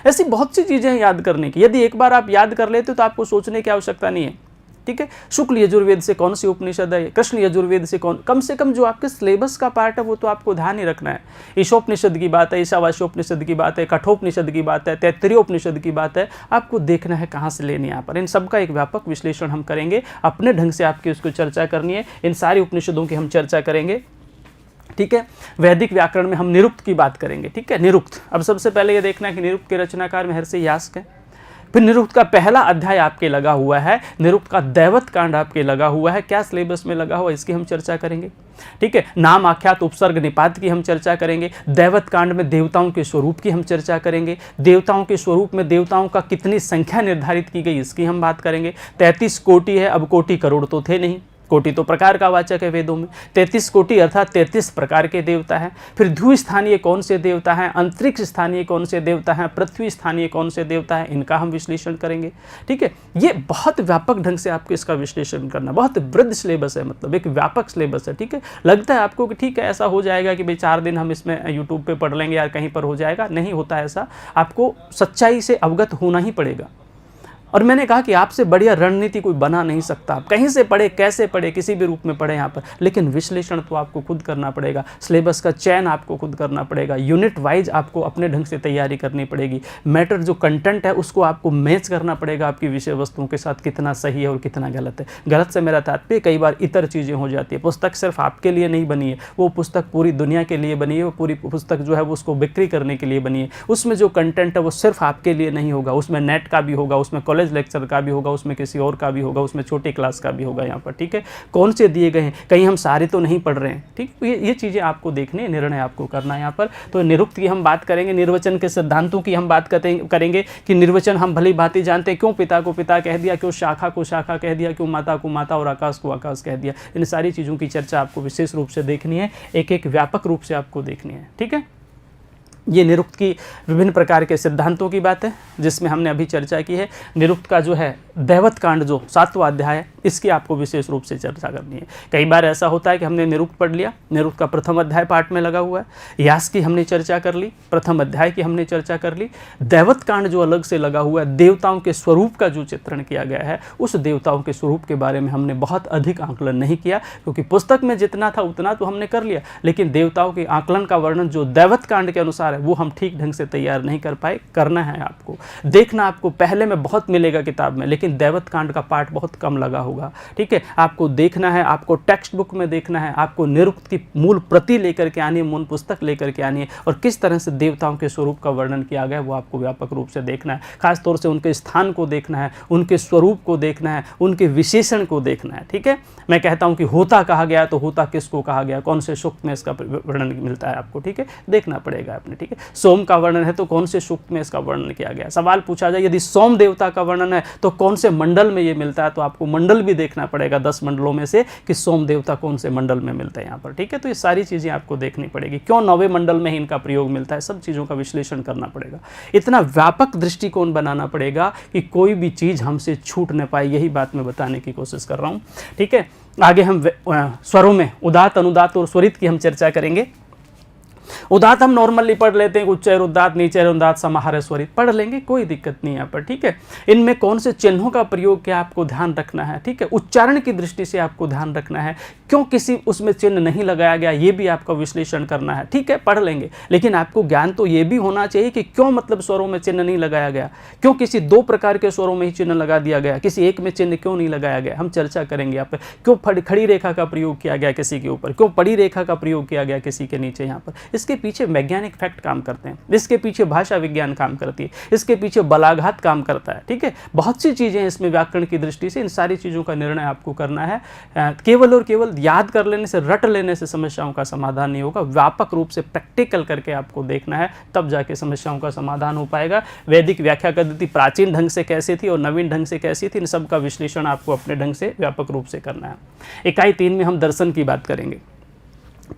ऐसी बहुत सी चीजें हैं याद करने की। यदि एक बार आप याद कर लेते तो आपको सोचने की आवश्यकता नहीं है, ठीक है। शुक्ल यजुर्वेद से कौन सी उपनिषद है, कृष्ण यजुर्वेद से कम से कम जो आपके सिलेबस का पार्ट है वो तो आपको ध्यान ही रखना है। ईशोपनिषद की बात है, ईशावास्योपनिषद की बात है, कठोपनिषद की बात है, तैत्तरीयोपनिषद की बात है, आपको देखना है कहाँ से लेनी है। यहाँ पर इन सब का एक व्यापक विश्लेषण हम करेंगे, अपने ढंग से आपकी उसको चर्चा करनी है। इन सारी उपनिषदों की हम चर्चा करेंगे, ठीक है। वैदिक व्याकरण में हम निरुक्त की बात करेंगे, ठीक है। निरुक्त, अब सबसे पहले ये देखना है कि निरुक्त के रचनाकार महर्षि यास्क है। फिर निरुक्त का पहला अध्याय आपके लगा हुआ है, निरुक्त का दैवत कांड आपके लगा हुआ है। क्या सिलेबस में लगा हुआ इसकी हम चर्चा करेंगे, ठीक है। नाम आख्यात उपसर्ग निपात की हम चर्चा करेंगे। दैवत कांड में देवताओं के स्वरूप की हम चर्चा करेंगे। देवताओं के स्वरूप में देवताओं का कितनी संख्या निर्धारित की गई इसकी हम बात करेंगे। 33 कोटि है, अब कोटि करोड़ तो थे नहीं, कोटि तो प्रकार का वाचक है वेदों में। 33 कोटि अर्थात 33 प्रकार के देवता हैं। फिर ध्रुव स्थानीय कौन से देवता हैं, अंतरिक्ष स्थानीय कौन से देवता हैं, पृथ्वी स्थानीय कौन से देवता हैं, इनका हम विश्लेषण करेंगे, ठीक है। ये बहुत व्यापक ढंग से आपको इसका विश्लेषण करना, बहुत वृद्ध सिलेबस है, मतलब एक व्यापक सिलेबस है, ठीक है। लगता है आपको कि ठीक है ऐसा हो जाएगा कि भाई 4 दिन हम इसमें यूट्यूब पे पढ़ लेंगे या कहीं पर हो जाएगा, नहीं होता ऐसा। आपको सच्चाई से अवगत होना ही पड़ेगा। और मैंने कहा कि आपसे बढ़िया रणनीति कोई बना नहीं सकता। आप कहीं से पढ़े, कैसे पढ़े, किसी भी रूप में पढ़े यहाँ पर, लेकिन विश्लेषण तो आपको खुद करना पड़ेगा। सिलेबस का चयन आपको खुद करना पड़ेगा। यूनिट वाइज आपको अपने ढंग से तैयारी करनी पड़ेगी। मैटर जो कंटेंट है उसको आपको मैच करना पड़ेगा आपकी विषय वस्तुओं के साथ, कितना सही है और कितना गलत है। गलत से मेरा तात्पर्य कई बार इतर चीज़ें हो जाती है। पुस्तक सिर्फ आपके लिए नहीं बनी है, वो पुस्तक पूरी दुनिया के लिए बनी है। वो पूरी पुस्तक जो है वो उसको बिक्री करने के लिए बनी है। उसमें जो कंटेंट है वो सिर्फ आपके लिए नहीं होगा, उसमें नेट का भी होगा, उसमें कॉलेज लेक्चर का भी होगा, उसमें किसी और का भी होगा, उसमें छोटी क्लास का भी होगा यहाँ पर, ठीक है। कौन से दिए गए हैं, कहीं हम सारे तो नहीं पढ़ रहे हैं, ठीक। ये चीज़ें आपको देखनी है, निर्णय आपको करना है यहाँ पर। तो निरुक्त की हम बात करेंगे, निर्वचन के सिद्धांतों की हम बात करेंगे कि निर्वचन हम भली भांति जानते हैं, क्यों पिता को पिता कह दिया, क्यों शाखा को शाखा कह दिया, क्यों माता को माता और आकाश को आकाश कह दिया। इन सारी चीज़ों की चर्चा आपको विशेष रूप से देखनी है, एक एक व्यापक रूप से आपको देखनी है, ठीक है। ये निरुक्त की विभिन्न प्रकार के सिद्धांतों की बात है जिसमें हमने अभी चर्चा की है। निरुक्त का जो है दैवत कांड जो 7वां अध्याय है, इसकी आपको विशेष रूप से चर्चा करनी है। कई बार ऐसा होता है कि हमने निरुक्त पढ़ लिया, निरुक्त का प्रथम अध्याय पाठ में लगा हुआ है, यास की हमने चर्चा कर ली, प्रथम अध्याय की हमने चर्चा कर ली। दैवत कांड जो अलग से लगा हुआ है, देवताओं के स्वरूप का जो चित्रण किया गया है, उस देवताओं के स्वरूप के बारे में हमने बहुत अधिक आंकलन नहीं किया, क्योंकि पुस्तक में जितना था उतना तो हमने कर लिया, लेकिन देवताओं के आंकलन का वर्णन जो दैवत कांड के अनुसार है वो हम ठीक ढंग से तैयार नहीं कर पाए। करना है आपको, देखना आपको पहले में बहुत मिलेगा किताब में, लेकिन दैवत कांड का पाठ बहुत कम लगा होगा। ठीक है, आपको देखना है, आपको टेक्स्ट बुक में देखना है, आपको निरुक्त की मूल प्रति लेकर के आनी है, मूल पुस्तक लेकर के आनी है, और किस तरह से देवताओं के स्वरूप का वर्णन किया गया वो आपको व्यापक रूप से देखना है। खासतौर से उनके स्थान को देखना है, उनके स्वरूप को देखना है, उनके विशेषण को देखना है। ठीक है, मैं कहता हूं कि होता कहा गया तो होता किसको कहा गया, कौन से सूक्त में इसका वर्णन मिलता है आपको। ठीक है, देखना पड़ेगा आपने। ठीक है, सोम का वर्णन है तो कौन से सूक्त में इसका वर्णन किया गया। सवाल पूछा जाए यदि सोम देवता का वर्णन है तो कौन से मंडल में ये मिलता है, तो आपको मंडल भी देखना पड़ेगा 10 मंडलों में से कि सोम देवता कौन से मंडल में मिलता है यहाँ पर। ठीक है, तो ये सारी चीज़ें आपको देखनी पड़ेगी, क्यों 9वें मंडल में ही इनका प्रयोग मिलता है, सब चीज़ों का विश्लेषण करना पड़ेगा। इतना व्यापक दृष्टिकोण बनाना पड़ेगा कि कोई भी चीज़ हमसे छूट न पाए, यही बात मैं बताने की कोशिश कर रहा हूँ। ठीक है, आगे हम स्वरों में उदात, अनुदात और स्वरित की हम चर्चा करेंगे। उदात हम नॉर्मली पढ़ लेते हैं, उच्चैर उदात, नीचैर उदात, समाहार स्वरित पढ़ लेंगे, कोई दिक्कत नहीं यहाँ पर। ठीक है, इनमें कौन से चिन्हों का प्रयोग क्या आपको ध्यान रखना है। ठीक है, उच्चारण की दृष्टि से आपको ध्यान रखना है, क्यों किसी उसमें चिन्ह नहीं लगाया गया ये भी आपका विश्लेषण करना है। ठीक है, पढ़ लेंगे, लेकिन आपको ज्ञान तो ये भी होना चाहिए कि क्यों मतलब स्वरों में चिन्ह नहीं लगाया गया, क्यों किसी 2 प्रकार के स्वरों में ही चिन्ह लगा दिया गया, किसी एक में चिन्ह क्यों नहीं लगाया गया, हम चर्चा करेंगे यहाँ पर। क्यों खड़ी रेखा का प्रयोग किया गया किसी के ऊपर, क्यों पड़ी रेखा का प्रयोग किया गया किसी के नीचे, यहाँ पर इसके पीछे वैज्ञानिक फैक्ट काम करते हैं, इसके पीछे भाषा विज्ञान काम करती है, इसके पीछे बलाघात काम करता है। ठीक है, बहुत सी चीजें इसमें व्याकरण की दृष्टि से, इन सारी चीजों का निर्णय आपको करना है। केवल और केवल याद कर लेने से, रट लेने से समस्याओं का समाधान नहीं होगा, व्यापक रूप से प्रैक्टिकल करके आपको देखना है, तब जाके समस्याओं का समाधान हो पाएगा। वैदिक व्याख्या पद्धति प्राचीन ढंग से कैसे थी और नवीन ढंग से कैसी थी, इन सब का विश्लेषण आपको अपने ढंग से व्यापक रूप से करना है। इकाई 3 में हम दर्शन की बात करेंगे,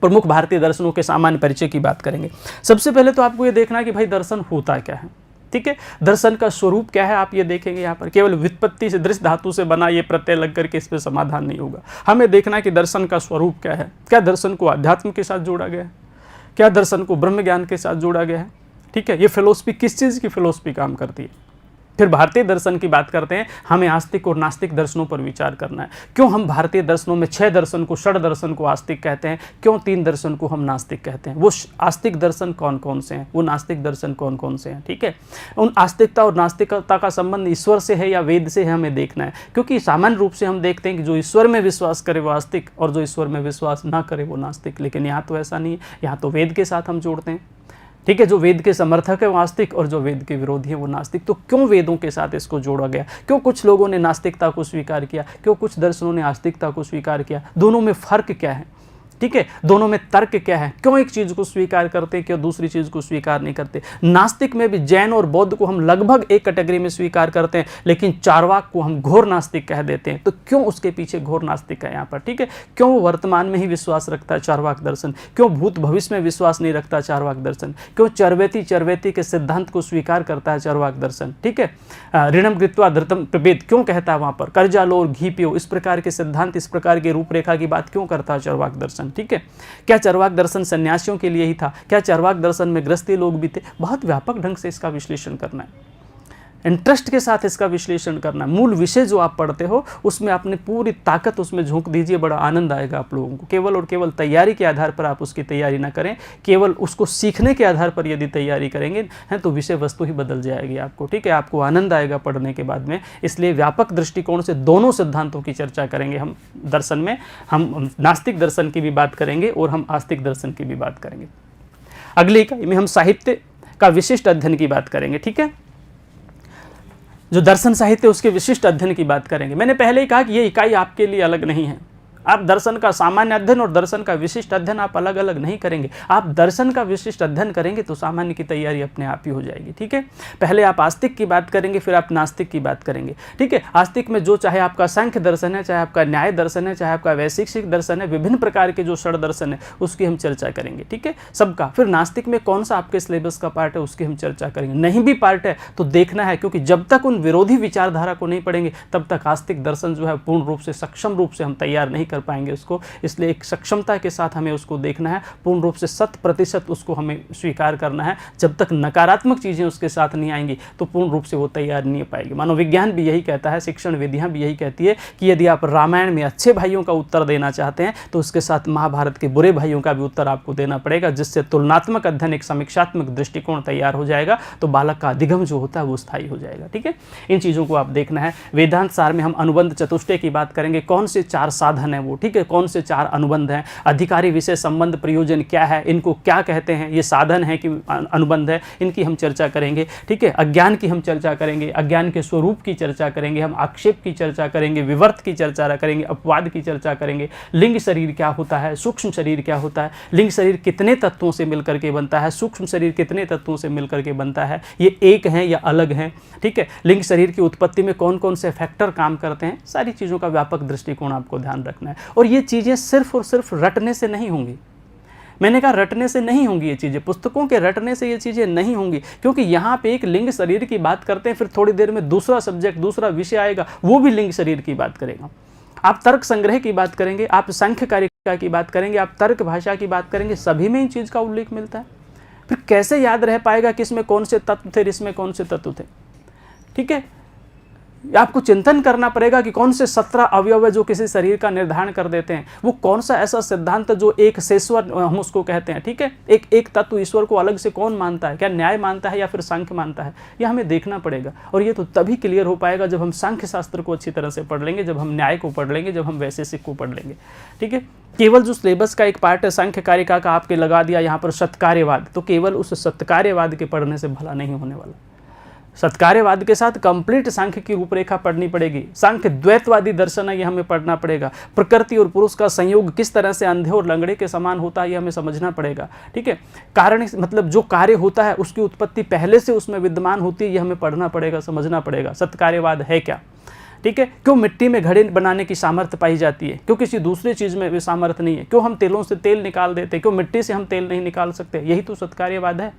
प्रमुख भारतीय दर्शनों के सामान्य परिचय की बात करेंगे। सबसे पहले तो आपको ये देखना है कि भाई दर्शन होता क्या है। ठीक है, दर्शन का स्वरूप क्या है आप ये देखेंगे। यहाँ पर केवल व्युत्पत्ति से, दृश्य धातु से बना ये प्रत्यय लग करके इस पर समाधान नहीं होगा। हमें देखना है कि दर्शन का स्वरूप क्या है। क्या दर्शन को अध्यात्म के साथ जोड़ा गया है, क्या दर्शन को ब्रह्म ज्ञान के साथ जोड़ा गया है। ठीक है, ये फिलोसफी किस चीज़ की फिलोसफी काम करती है। फिर भारतीय दर्शन की बात करते हैं, हमें आस्तिक और नास्तिक दर्शनों पर विचार करना है। क्यों हम भारतीय दर्शनों में 6 दर्शन को, षड दर्शन को आस्तिक कहते हैं, क्यों 3 दर्शन को हम नास्तिक कहते हैं, वो आस्तिक दर्शन कौन कौन से हैं, वो नास्तिक दर्शन कौन कौन से हैं। ठीक है, उन आस्तिकता और नास्तिकता का संबंध ईश्वर से है या वेद से है, हमें देखना है। क्योंकि सामान्य रूप से हम देखते हैं कि जो ईश्वर में विश्वास करे वो आस्तिक और जो ईश्वर में विश्वास ना करे वो नास्तिक, लेकिन यहाँ तो ऐसा नहीं है, यहाँ तो वेद के साथ हम जोड़ते हैं। ठीक है, जो वेद के समर्थक है वो आस्तिक और जो वेद के विरोधी है वो नास्तिक। तो क्यों वेदों के साथ इसको जोड़ा गया, क्यों कुछ लोगों ने नास्तिकता को स्वीकार किया, क्यों कुछ दर्शनों ने आस्तिकता को स्वीकार किया, दोनों में फर्क क्या है। ठीक है, दोनों में तर्क क्या है, क्यों एक चीज को स्वीकार करते हैं, क्यों दूसरी चीज को स्वीकार नहीं करते। नास्तिक में भी जैन और बौद्ध को हम लगभग एक कैटेगरी में स्वीकार करते हैं, लेकिन चारवाक को हम घोर नास्तिक कह देते हैं। तो क्यों उसके पीछे घोर नास्तिक है यहाँ पर। ठीक है, क्यों वो वर्तमान में ही विश्वास रखता है चारवाक दर्शन, क्यों भूत भविष्य में विश्वास नहीं रखता चारवाक दर्शन, क्यों चरवेती के सिद्धांत को स्वीकार करता है चारवाक दर्शन। ठीक है, ऋणम कृत्वा धृतम प्रभेद क्यों कहता है वहां पर, कर्जा लो और घी पियो, इस प्रकार के सिद्धांत, इस प्रकार की रूपरेखा की बात क्यों करता है चारवाक दर्शन। ठीक है, क्या चरवाक दर्शन सन्यासियों के लिए ही था, क्या चरवाक दर्शन में गृहस्थी लोग भी थे। बहुत व्यापक ढंग से इसका विश्लेषण करना है, इंटरेस्ट के साथ इसका विश्लेषण करना है। मूल विषय जो आप पढ़ते हो उसमें अपनी पूरी ताकत उसमें झोंक दीजिए, बड़ा आनंद आएगा आप लोगों को। केवल और केवल तैयारी के आधार पर आप उसकी तैयारी ना करें, केवल उसको सीखने के आधार पर यदि तैयारी करेंगे हैं तो विषय वस्तु ही बदल जाएगी आपको। ठीक है, आपको आनंद आएगा पढ़ने के बाद में। इसलिए व्यापक दृष्टिकोण से दोनों सिद्धांतों की चर्चा करेंगे हम दर्शन में। हम नास्तिक दर्शन की भी बात करेंगे और हम आस्तिक दर्शन की भी बात करेंगे। अगली इकाई में हम साहित्य का विशिष्ट अध्ययन की बात करेंगे। ठीक है, जो दर्शन साहित्य उसके विशिष्ट अध्ययन की बात करेंगे। मैंने पहले ही कहा कि ये इकाई आपके लिए अलग नहीं है, आप दर्शन का सामान्य अध्ययन और दर्शन का विशिष्ट अध्ययन आप अलग अलग नहीं करेंगे। आप दर्शन का विशिष्ट अध्ययन करेंगे तो सामान्य की तैयारी अपने आप ही हो जाएगी। ठीक है, पहले आप आस्तिक की बात करेंगे, फिर आप नास्तिक की बात करेंगे। ठीक है, आस्तिक में जो चाहे आपका सांख्य दर्शन है, चाहे आपका न्याय दर्शन है, चाहे आपका वैशेषिक दर्शन है, विभिन्न प्रकार के जो षड दर्शन है उसकी हम चर्चा करेंगे। ठीक है, सबका। फिर नास्तिक में कौन सा आपके सिलेबस का पार्ट है उसकी हम चर्चा करेंगे। नहीं भी पार्ट है तो देखना है, क्योंकि जब तक उन विरोधी विचारधारा को नहीं पढ़ेंगे तब तक आस्तिक दर्शन जो है पूर्ण रूप से सक्षम रूप से हम तैयार नहीं कर पाएंगे उसको। इसलिए एक सक्षमता के साथ हमें उसको देखना है, पूर्ण रूप से 100% उसको हमें स्वीकार करना है। जब तक नकारात्मक चीज़ें उसके साथ नहीं आएंगी तो पूर्ण रूप से वो तैयार नहीं पाएगी। मनोविज्ञान भी यही कहता है, शिक्षण विधियाँ भी यही कहती है कि यदि आप रामायण में अच्छे भाइयों का उत्तर देना चाहते हैं तो उसके साथ महाभारत के बुरे भाइयों का भी उत्तर आपको देना पड़ेगा, जिससे तुलनात्मक अध्ययन, एक समीक्षात्मक दृष्टिकोण तैयार हो जाएगा, तो बालक का अधिगम जो होता है वो स्थायी हो जाएगा। ठीक है, इन चीज़ों को आप देखना है। वेदांत सार में हम अनुबंध चतुष्टय की बात करेंगे, कौन से 4 साधन हैं वो। ठीक है, कौन से 4 अनुबंध हैं, अधिकारी विषय संबंध प्रयोजन क्या है, इनको क्या कहते हैं, ये साधन है कि अनुबंध है, इनकी हम चर्चा करेंगे। ठीक है, अज्ञान की हम चर्चा करेंगे, अज्ञान के स्वरूप की चर्चा करेंगे, हम आक्षेप की चर्चा करेंगे, विवर्त की चर्चा करेंगे, अपवाद की चर्चा करेंगे, लिंग शरीर क्या होता है, सूक्ष्म शरीर क्या होता है, लिंग शरीर कितने तत्वों से मिलकर के बनता है, सूक्ष्म शरीर कितने तत्वों से मिलकर के बनता है, ये एक हैं या अलग हैं। ठीक है, लिंग शरीर की उत्पत्ति में कौन कौन से फैक्टर काम करते हैं, सारी चीज़ों का व्यापक दृष्टिकोण आपको ध्यान रखना है। और ये चीज़ें सिर्फ और सिर्फ रटने से नहीं होंगी। मैंने कहा रटने से नहीं होंगी ये चीज़ें, पुस्तकों के रटने से ये चीज़ें नहीं होंगी, क्योंकि यहाँ पे एक लिंग शरीर की बात करते हैं, फिर थोड़ी देर में दूसरा सब्जेक्ट, दूसरा विषय आएगा, वो भी लिंग शरीर की बात करेगा। आप तर्क संग्रह की बात करेंगे, आप सांख्य कारिका की बात करेंगे, आप तर्क भाषा की बात करेंगे, सभी में इन चीज़ का उल्लेख मिलता है। फिर कैसे याद रह पाएगा कि इसमें कौन से तत्व थे, इसमें कौन से तत्व थे। ठीक है, आपको चिंतन करना पड़ेगा कि कौन से 17 अवयव है जो किसी शरीर का निर्धारण कर देते हैं, वो कौन सा ऐसा सिद्धांत जो एक शेश्वर हम उसको कहते हैं। ठीक है, एक तत्व ईश्वर को अलग से कौन मानता है, क्या न्याय मानता है या फिर सांख्य मानता है, यह हमें देखना पड़ेगा। और ये तो तभी क्लियर हो पाएगा जब हम सांख्य शास्त्र को अच्छी तरह से पढ़ लेंगे, जब हम न्याय को पढ़ लेंगे, जब हम वैशेषिक को पढ़ लेंगे। ठीक है, केवल जो सिलेबस का एक पार्ट है सांख्य कारिका का आपके लगा दिया यहाँ पर सत्कार्यवाद, तो केवल उस सत्कार्यवाद के पढ़ने से भला नहीं होने वाला। सत्कार्यवाद के साथ कंप्लीट सांख्य की रूपरेखा पढ़नी पड़ेगी। सांख्य द्वैतवादी दर्शन है, ये हमें पढ़ना पड़ेगा। प्रकृति और पुरुष का संयोग किस तरह से अंधे और लंगड़े के समान होता है, ये हमें समझना पड़ेगा। ठीक है, कारण मतलब जो कार्य होता है उसकी उत्पत्ति पहले से उसमें विद्यमान होती है, ये हमें पढ़ना पड़ेगा, समझना पड़ेगा। सत्कार्यवाद है क्या। ठीक है, क्यों मिट्टी में घड़े बनाने की सामर्थ्य पाई जाती है, क्यों किसी दूसरी चीज़ में भी सामर्थ्य नहीं है, क्यों हम तेलों से तेल निकाल देते, क्यों मिट्टी से हम तेल नहीं निकाल सकते, यही तो सत्कार्यवाद है।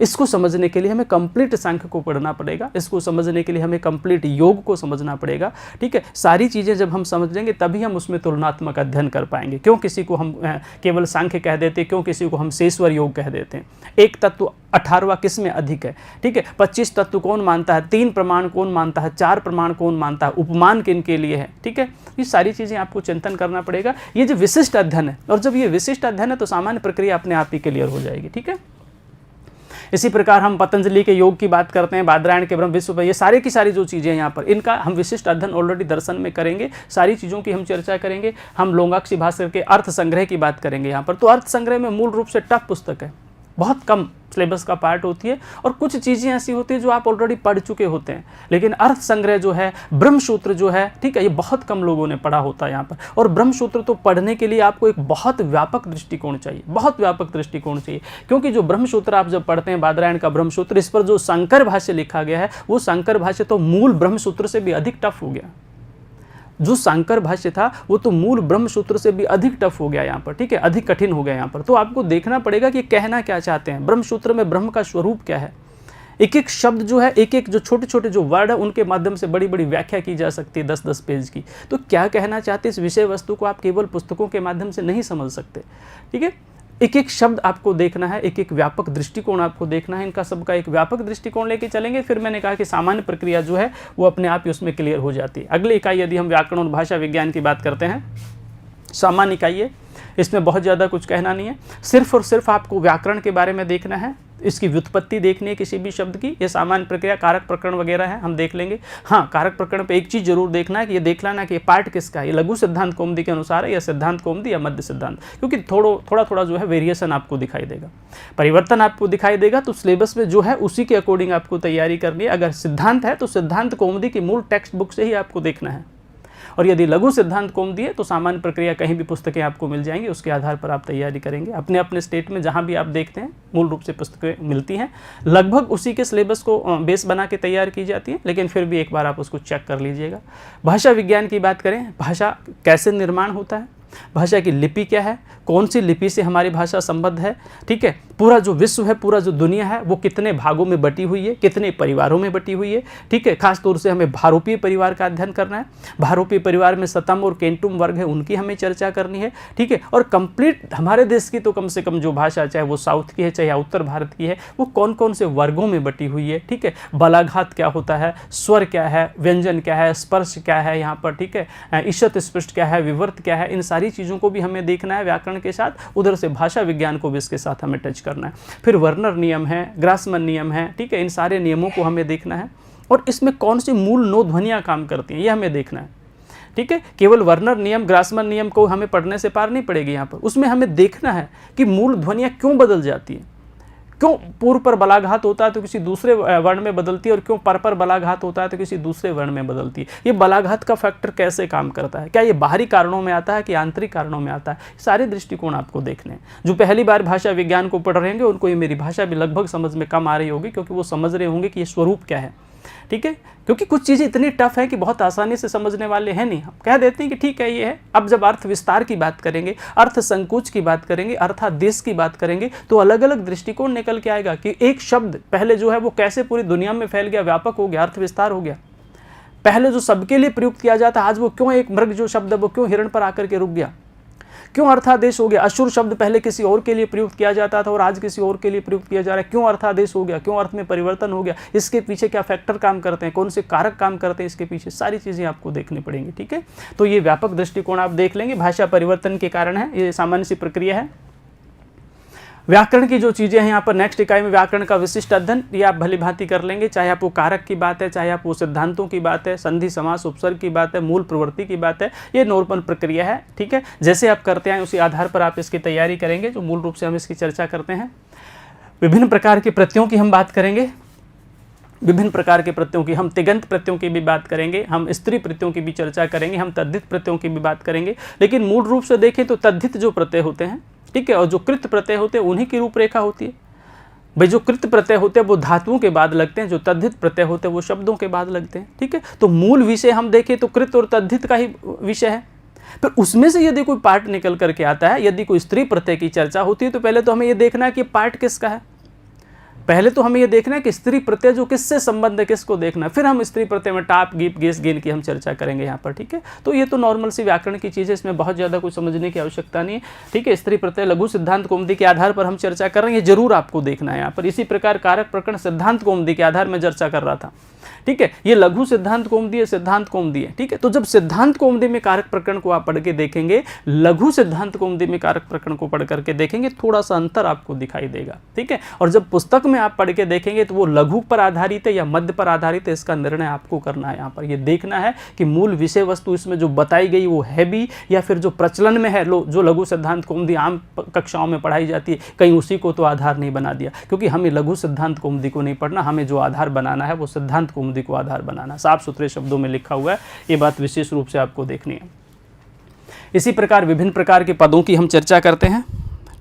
इसको समझने के लिए हमें कंप्लीट सांख्य को पढ़ना पड़ेगा, इसको समझने के लिए हमें कंप्लीट योग को समझना पड़ेगा। ठीक है, सारी चीज़ें जब हम समझ लेंगे तभी हम उसमें तुलनात्मक अध्ययन कर पाएंगे। क्यों किसी को हम केवल सांख्य कह देते, क्यों किसी को हम शेश्वर योग कह देते हैं। एक तत्व 18वां किस में अधिक है। ठीक है, 25 तत्व कौन मानता है, 3 प्रमाण कौन मानता है, 4 प्रमाण कौन मानता है, उपमान किन के लिए है। ठीक है, ये सारी चीज़ें आपको चिंतन करना पड़ेगा। ये जो विशिष्ट अध्ययन है, और जब ये विशिष्ट अध्ययन है तो सामान्य प्रक्रिया अपने आप ही क्लियर हो जाएगी। ठीक है, इसी प्रकार हम पतंजलि के योग की बात करते हैं, बादरायण के ब्रह्म विश्व, ये सारी की सारी जो चीज़ें हैं यहाँ पर, इनका हम विशिष्ट अध्ययन ऑलरेडी दर्शन में करेंगे, सारी चीज़ों की हम चर्चा करेंगे। हम लोंगाक्षी भास्कर के अर्थ संग्रह की बात करेंगे यहाँ पर। तो अर्थ संग्रह में मूल रूप से टफ पुस्तक है, बहुत कम सिलेबस का पार्ट होती है, और कुछ चीज़ें ऐसी होती है जो आप ऑलरेडी पढ़ चुके होते हैं। लेकिन अर्थ संग्रह जो है, ब्रह्मसूत्र जो है, ठीक है, ये बहुत कम लोगों ने पढ़ा होता है यहाँ पर। और ब्रह्मसूत्र तो पढ़ने के लिए आपको एक बहुत व्यापक दृष्टिकोण चाहिए, बहुत व्यापक दृष्टिकोण चाहिए, क्योंकि जो ब्रह्मसूत्र आप जब पढ़ते हैं, बादरायण का ब्रह्मसूत्र, इस पर जो शंकर भाष्य लिखा गया है, वो शंकर भाष्य तो मूल ब्रह्मसूत्र से भी अधिक टफ हो गया। जो शंकर भाष्य था वो तो मूल ब्रह्मसूत्र से भी अधिक टफ हो गया यहाँ पर। ठीक है, अधिक कठिन हो गया यहाँ पर। तो आपको देखना पड़ेगा कि कहना क्या चाहते हैं, ब्रह्मसूत्र में ब्रह्म का स्वरूप क्या है। एक एक शब्द जो है, एक एक जो छोटे छोटे जो वर्ड है, उनके माध्यम से बड़ी बड़ी व्याख्या की जा सकती है 10-10 पेज की। तो क्या कहना चाहते हैं, इस विषय वस्तु को आप केवल पुस्तकों के माध्यम से नहीं समझ सकते। ठीक है, एक एक शब्द आपको देखना है, एक एक व्यापक दृष्टिकोण आपको देखना है, इनका सबका एक व्यापक दृष्टिकोण लेके चलेंगे, फिर मैंने कहा कि सामान्य प्रक्रिया जो है वो अपने आप ही उसमें क्लियर हो जाती है। अगली इकाई यदि हम व्याकरण और भाषा विज्ञान की बात करते हैं, सामान्य इकाई है, इसमें बहुत ज़्यादा कुछ कहना नहीं है, सिर्फ और सिर्फ आपको व्याकरण के बारे में देखना है, इसकी व्युत्पत्ति देखनी है किसी भी शब्द की। ये सामान्य प्रक्रिया, कारक प्रकरण वगैरह है, हम देख लेंगे। हाँ, कारक प्रकरण पे एक चीज़ जरूर देखना है कि ये देख लेना कि ये पार्ट किसका है, ये लघु सिद्धांत कौमुदी के अनुसार है या सिद्धांत कौमुदी या मध्य सिद्धांत, क्योंकि थोड़ा जो है वेरिएशन आपको दिखाई देगा, परिवर्तन आपको दिखाई देगा। तो सिलेबस में जो है उसी के अकॉर्डिंग आपको तैयारी करनी है। अगर सिद्धांत है तो सिद्धांत कौमुदी की मूल टेक्स्ट बुक से ही आपको देखना है। और यदि लघु सिद्धांत कौमुदी है तो सामान्य प्रक्रिया कहीं भी पुस्तकें आपको मिल जाएंगी, उसके आधार पर आप तैयारी करेंगे। अपने अपने स्टेट में जहाँ भी आप देखते हैं मूल रूप से पुस्तकें मिलती हैं, लगभग उसी के सिलेबस को बेस बना के तैयार की जाती है, लेकिन फिर भी एक बार आप उसको चेक कर लीजिएगा। भाषा विज्ञान की बात करें, भाषा कैसे निर्माण होता है, भाषा की लिपि क्या है, कौन सी लिपि से हमारी भाषा संबद्ध है, ठीक है, पूरा जो विश्व है, पूरा जो दुनिया है वो कितने भागों में बटी हुई है, कितने परिवारों में बटी हुई है, ठीक है। खास तौर से हमें भारोपीय परिवार का अध्ययन करना है। भारोपीय परिवार में सतम और केंटुम वर्ग है, उनकी हमें चर्चा करनी है, ठीक है। और कंप्लीट हमारे देश की तो कम से कम जो भाषा, चाहे वो साउथ की है चाहे उत्तर भारत की है, वो कौन कौन से वर्गों में बटी हुई है, ठीक है। बलाघात क्या होता है, स्वर क्या है, व्यंजन क्या है, स्पर्श क्या है यहाँ पर, ठीक है, ईषत स्पृष्ट क्या है, विवर्त क्या है, इन सारी चीज़ों को भी हमें देखना है व्याकरण के साथ, उधर से भाषा विज्ञान को भी इसके साथ हमें टच करना है। फिर वर्नर नियम है, ग्रासमन नियम है, ठीक है, इन सारे नियमों को हमें देखना है और इसमें कौन सी मूल नो ध्वनियाँ काम करती हैं ये हमें देखना है, ठीक है। केवल वर्नर नियम, ग्रासमन नियम को हमें पढ़ने से पार नहीं पड़ेगी यहाँ पर, उसमें हमें देखना है कि मूल ध्वनियाँ क्यों बदल जाती हैं, क्यों पूर्व पर बलाघात होता है तो किसी दूसरे वर्ण में बदलती है और क्यों पर बलाघात होता है तो किसी दूसरे वर्ण में बदलती है। ये बलाघात का फैक्टर कैसे काम करता है, क्या ये बाहरी कारणों में आता है कि आंतरिक कारणों में आता है, सारे दृष्टिकोण आपको देखने हैं। जो पहली बार भाषा विज्ञान को पढ़ रहे होंगे उनको ये मेरी भाषा भी लगभग समझ में कम आ रही होगी, क्योंकि वो समझ रहे होंगे कि ये स्वरूप क्या है, ठीक है। क्योंकि कुछ चीज़ें इतनी टफ है कि बहुत आसानी से समझने वाले हैं नहीं, हम कह देते हैं कि ठीक है ये है। अब जब अर्थ विस्तार की बात करेंगे, अर्थ संकोच की बात करेंगे, अर्थादेश की बात करेंगे, तो अलग अलग दृष्टिकोण निकल के आएगा कि एक शब्द पहले जो है वो कैसे पूरी दुनिया में फैल गया, व्यापक हो गया, अर्थ विस्तार हो गया। पहले जो सबके लिए प्रयुक्त किया जाता, आज वो क्यों एक मृग जो शब्द है वो क्यों हिरण पर आकर के रुक गया, क्यों अर्थादेश हो गया। असुर शब्द पहले किसी और के लिए प्रयुक्त किया जाता था और आज किसी और के लिए प्रयुक्त किया जा रहा है, क्यों अर्थादेश हो गया, क्यों अर्थ में परिवर्तन हो गया, इसके पीछे क्या फैक्टर काम करते हैं, कौन से कारक काम करते हैं, इसके पीछे सारी चीज़ें आपको देखनी पड़ेंगी, ठीक है। तो ये व्यापक दृष्टिकोण आप देख लेंगे, भाषा परिवर्तन के कारण है, ये सामान्य सी प्रक्रिया है। व्याकरण की जो चीज़ें हैं यहाँ पर नेक्स्ट इकाई में व्याकरण का विशिष्ट अध्ययन, ये आप भली भांति कर लेंगे, चाहे आप वो कारक की बात है, चाहे आप वो सिद्धांतों की बात है, संधि समास उपसर्ग की बात है, मूल प्रवृत्ति की बात है, ये नॉर्मल प्रक्रिया है, ठीक है। जैसे आप करते हैं उसी आधार पर आप इसकी तैयारी करेंगे, जो मूल रूप से हम इसकी चर्चा करते हैं। विभिन्न प्रकार के प्रत्ययों की हम बात करेंगे, विभिन्न प्रकार के प्रत्ययों की, हम तिगंत प्रत्ययों की भी बात करेंगे, हम स्त्री प्रत्ययों की भी चर्चा करेंगे, हम तद्धित प्रत्ययों की भी बात करेंगे। लेकिन मूल रूप से देखें तो तद्धित जो प्रत्यय होते हैं, ठीक है, और जो कृत प्रत्यय होते हैं उन्हीं की रूपरेखा होती है। भाई जो कृत प्रत्यय होते हैं वो धातुओं के बाद लगते हैं, जो तद्धित प्रत्यय होते हैं वो शब्दों के बाद लगते हैं, ठीक है। तो मूल विषय हम देखें तो कृत और तद्धित का ही विषय है। फिर उसमें से यदि कोई पार्ट निकल करके आता है, यदि कोई स्त्री प्रत्यय की चर्चा होती है, तो पहले तो हमें ये देखना है कि पार्ट किसका है, पहले तो हमें ये देखना है कि स्त्री प्रत्यय जो किससे संबंध है, किसको देखना है, फिर हम स्त्री प्रत्यय में टाप गीप गेस गेन की हम चर्चा करेंगे यहाँ पर, ठीक है। तो ये तो नॉर्मल सी व्याकरण की चीज़ है, इसमें बहुत ज़्यादा कुछ समझने की आवश्यकता नहीं है, ठीक है। स्त्री प्रत्यय लघु सिद्धांत कौमुदी के आधार पर हम चर्चा कर रहे हैं, ये जरूर आपको देखना है यहाँ पर। इसी प्रकार कारक प्रकरण सिद्धांत कौमुदी के आधार में चर्चा कर रहा था, ठीक है। ये लघु सिद्धांत कौमुदी है, सिद्धांत कौमुदी है, ठीक है। तो जब सिद्धांत कौमुदी में कारक प्रकरण को आप पढ़ के देखेंगे, लघु सिद्धांत कौमुदी में कारक प्रकरण को पढ़ करके देखेंगे, थोड़ा सा अंतर आपको दिखाई देगा, ठीक है। और जब पुस्तक में आप पढ़ के देखेंगे तो वो लघु पर आधारित है या मध्य पर आधारित है, इसका निर्णय आपको करना है। यहाँ पर ये देखना है कि मूल विषय वस्तु इसमें जो बताई गई वो है भी, या फिर जो प्रचलन में है, जो लघु सिद्धांत कौमुदी आम कक्षाओं में पढ़ाई जाती है, कहीं उसी को तो आधार नहीं बना दिया। क्योंकि हमें लघु सिद्धांत कौमुदी को नहीं पढ़ना, हमें जो आधार बनाना है वो सिद्धांत कौमुदी को आधार बनाना, साफ सुथरे शब्दों में लिखा हुआ है, ये बात विशेष रूप से आपको देखनी है। इसी प्रकार विभिन्न प्रकार के पदों की हम चर्चा करते हैं,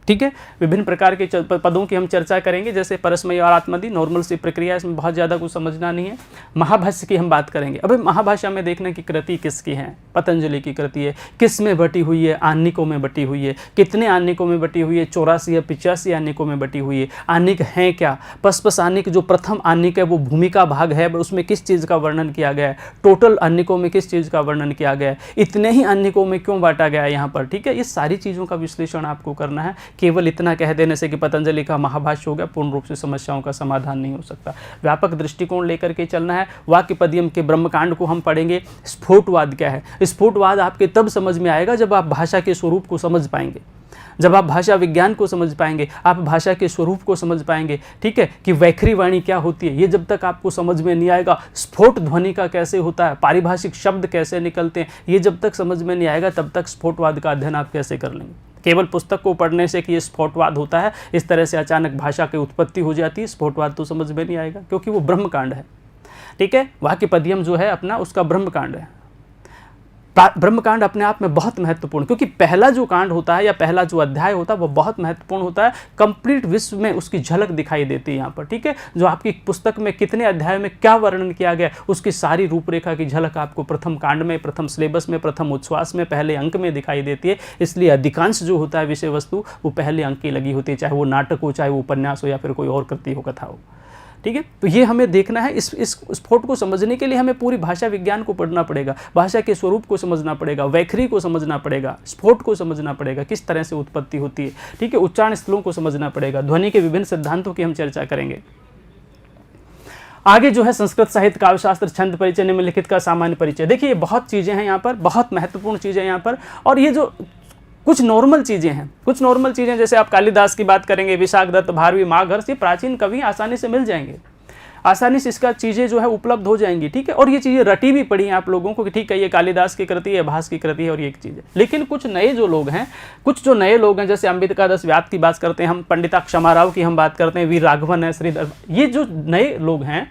ठीक है। विभिन्न प्रकार के पदों की हम चर्चा करेंगे, जैसे परस्मयी और आत्मनेपदी, नॉर्मल सी प्रक्रिया, इसमें बहुत ज़्यादा कुछ समझना नहीं है। महाभाष्य की हम बात करेंगे। अब महाभाष्य में देखना कि कृति किसकी है, पतंजलि की कृति है, किस में बटी हुई है, आन्निकों में बटी हुई है, कितने आन्निकों में बटी हुई है, 84 या 85 आन्निकों में बटी हुई है। आन्निक हैं क्या, पसपस आन्निक जो प्रथम आन्निक है वो भूमिका भाग है, उसमें किस चीज़ का वर्णन किया गया है, टोटल आन्निकों में किस चीज़ का वर्णन किया गया है, इतने ही आन्निकों में क्यों बांटा गया है यहाँ पर, ठीक है। ये सारी चीज़ों का विश्लेषण आपको करना है। केवल इतना कह देने से कि पतंजलि का महाभाष्य हो गया, पूर्ण रूप से समस्याओं का समाधान नहीं हो सकता। व्यापक दृष्टिकोण लेकर के चलना है। वाक्यपदियम के ब्रह्मकांड को हम पढ़ेंगे। स्फोटवाद क्या है, स्फोटवाद आपके तब समझ में आएगा जब आप भाषा के स्वरूप को समझ पाएंगे, जब आप भाषा विज्ञान को समझ पाएंगे, आप भाषा के स्वरूप को समझ पाएंगे, ठीक है, कि वैखरी वाणी क्या होती है। ये जब तक आपको समझ में नहीं आएगा, स्फोट ध्वनि का कैसे होता है, पारिभाषिक शब्द कैसे निकलते हैं, ये जब तक समझ में नहीं आएगा तब तक स्फोटवाद का अध्ययन आप कैसे कर लेंगे। केवल पुस्तक को पढ़ने से कि ये स्फोटवाद होता है, इस तरह से अचानक भाषा की उत्पत्ति हो जाती है, स्फोटवाद तो समझ में नहीं आएगा, क्योंकि वो ब्रह्मकांड है, ठीक है। वाक्यपदियम जो है अपना उसका ब्रह्मकांड है। ब्रह्मकांड अपने आप में बहुत महत्वपूर्ण, क्योंकि पहला जो कांड होता है या पहला जो अध्याय होता है वो बहुत महत्वपूर्ण होता है। कंप्लीट विश्व में उसकी झलक दिखाई देती है यहाँ पर, ठीक है। जो आपकी पुस्तक में कितने अध्याय में क्या वर्णन किया गया, उसकी सारी रूपरेखा की झलक आपको प्रथम कांड में, प्रथम सिलेबस में, प्रथम उच्छ्वास में, पहले अंक में दिखाई देती है। इसलिए अधिकांश जो होता है विषय वस्तु वो पहले अंक की लगी होती है, चाहे वो नाटक हो, चाहे वो उपन्यास हो, या फिर कोई और कृति हो, कथा हो, ठीक है। तो ये हमें देखना है। इस स्फोट को समझने के लिए हमें पूरी भाषा विज्ञान को पढ़ना पड़ेगा, भाषा के स्वरूप को समझना पड़ेगा, वैखरी को समझना पड़ेगा, स्फोट को समझना पड़ेगा, किस तरह से उत्पत्ति होती है, ठीक है। उच्चारण स्थलों को समझना पड़ेगा, ध्वनि के विभिन्न सिद्धांतों की हम चर्चा करेंगे। आगे जो है संस्कृत साहित्य, काव्यशास्त्र, छंद परिचय, निम्नलिखित का सामान्य परिचय। देखिए ये बहुत चीज़ें हैं यहाँ पर, बहुत महत्वपूर्ण चीज़ें यहाँ पर। और ये जो कुछ नॉर्मल चीज़ें हैं, कुछ नॉर्मल चीज़ें, जैसे आप कालिदास की बात करेंगे, विशाख दत्त, भारवी, माघर्ष, ये प्राचीन कवि आसानी से मिल जाएंगे, आसानी से इसका चीज़ें जो है उपलब्ध हो जाएंगी, ठीक है। और ये चीज़ें रटी भी पड़ी हैं आप लोगों को कि ठीक है ये कालिदास की कृति है, भास की कृति है और ये एक चीज़ है। लेकिन कुछ नए जो लोग हैं, कुछ जो नए लोग हैं, जैसे अंबिकादास व्यास की बात करते हैं हम, पंडिता क्षमाराव की हम बात करते हैं, वीर राघवन है, श्रीधर, ये जो नए लोग हैं,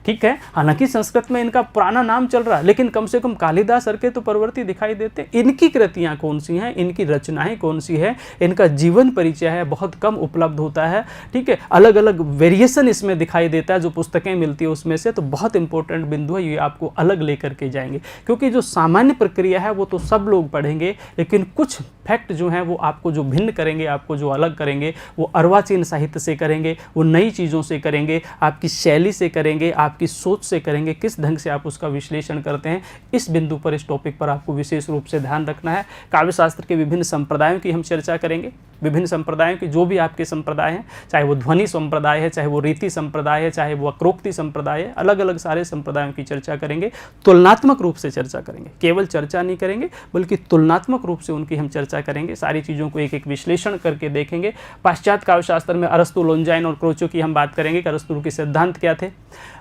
ठीक है। हालांकि संस्कृत में इनका पुराना नाम चल रहा है, लेकिन कम से कम कालिदास सर के तो प्रवृत्ति दिखाई देते। इनकी कृतियाँ कौन सी हैं, इनकी रचनाएं कौन सी है, इनका जीवन परिचय है बहुत कम उपलब्ध होता है, ठीक है। अलग अलग वेरिएशन इसमें दिखाई देता है जो पुस्तकें मिलती है उसमें से। तो बहुत इंपॉर्टेंट बिंदु है, ये आपको अलग लेकर के जाएंगे, क्योंकि जो सामान्य प्रक्रिया है वो तो सब लोग पढ़ेंगे, लेकिन कुछ फैक्ट जो हैं वो आपको जो भिन्न करेंगे, आपको जो अलग करेंगे, वो अर्वाचीन साहित्य से करेंगे, वो नई चीज़ों से करेंगे, आपकी शैली से करेंगे, आपकी सोच से करेंगे, किस ढंग से आप उसका विश्लेषण करते हैं। इस बिंदु पर, इस टॉपिक पर आपको विशेष रूप से ध्यान रखना है। काव्यशास्त्र के विभिन्न संप्रदायों की हम चर्चा करेंगे, विभिन्न संप्रदायों की, जो भी आपके संप्रदाय हैं, चाहे वो ध्वनि संप्रदाय है, चाहे वो रीति संप्रदाय है, चाहे वो अक्रोक्ति संप्रदाय है, अलग अलग सारे संप्रदायों की चर्चा करेंगे, तुलनात्मक रूप से चर्चा करेंगे। केवल चर्चा नहीं करेंगे बल्कि तुलनात्मक रूप से उनकी हम चर्चा करेंगे, सारी चीज़ों को एक एक विश्लेषण करके देखेंगे। पाश्चात्य काव्यशास्त्र में अरस्तु, लोंजाइन और क्रोचो की हम बात करेंगे कि अरस्तु के सिद्धांत क्या थे,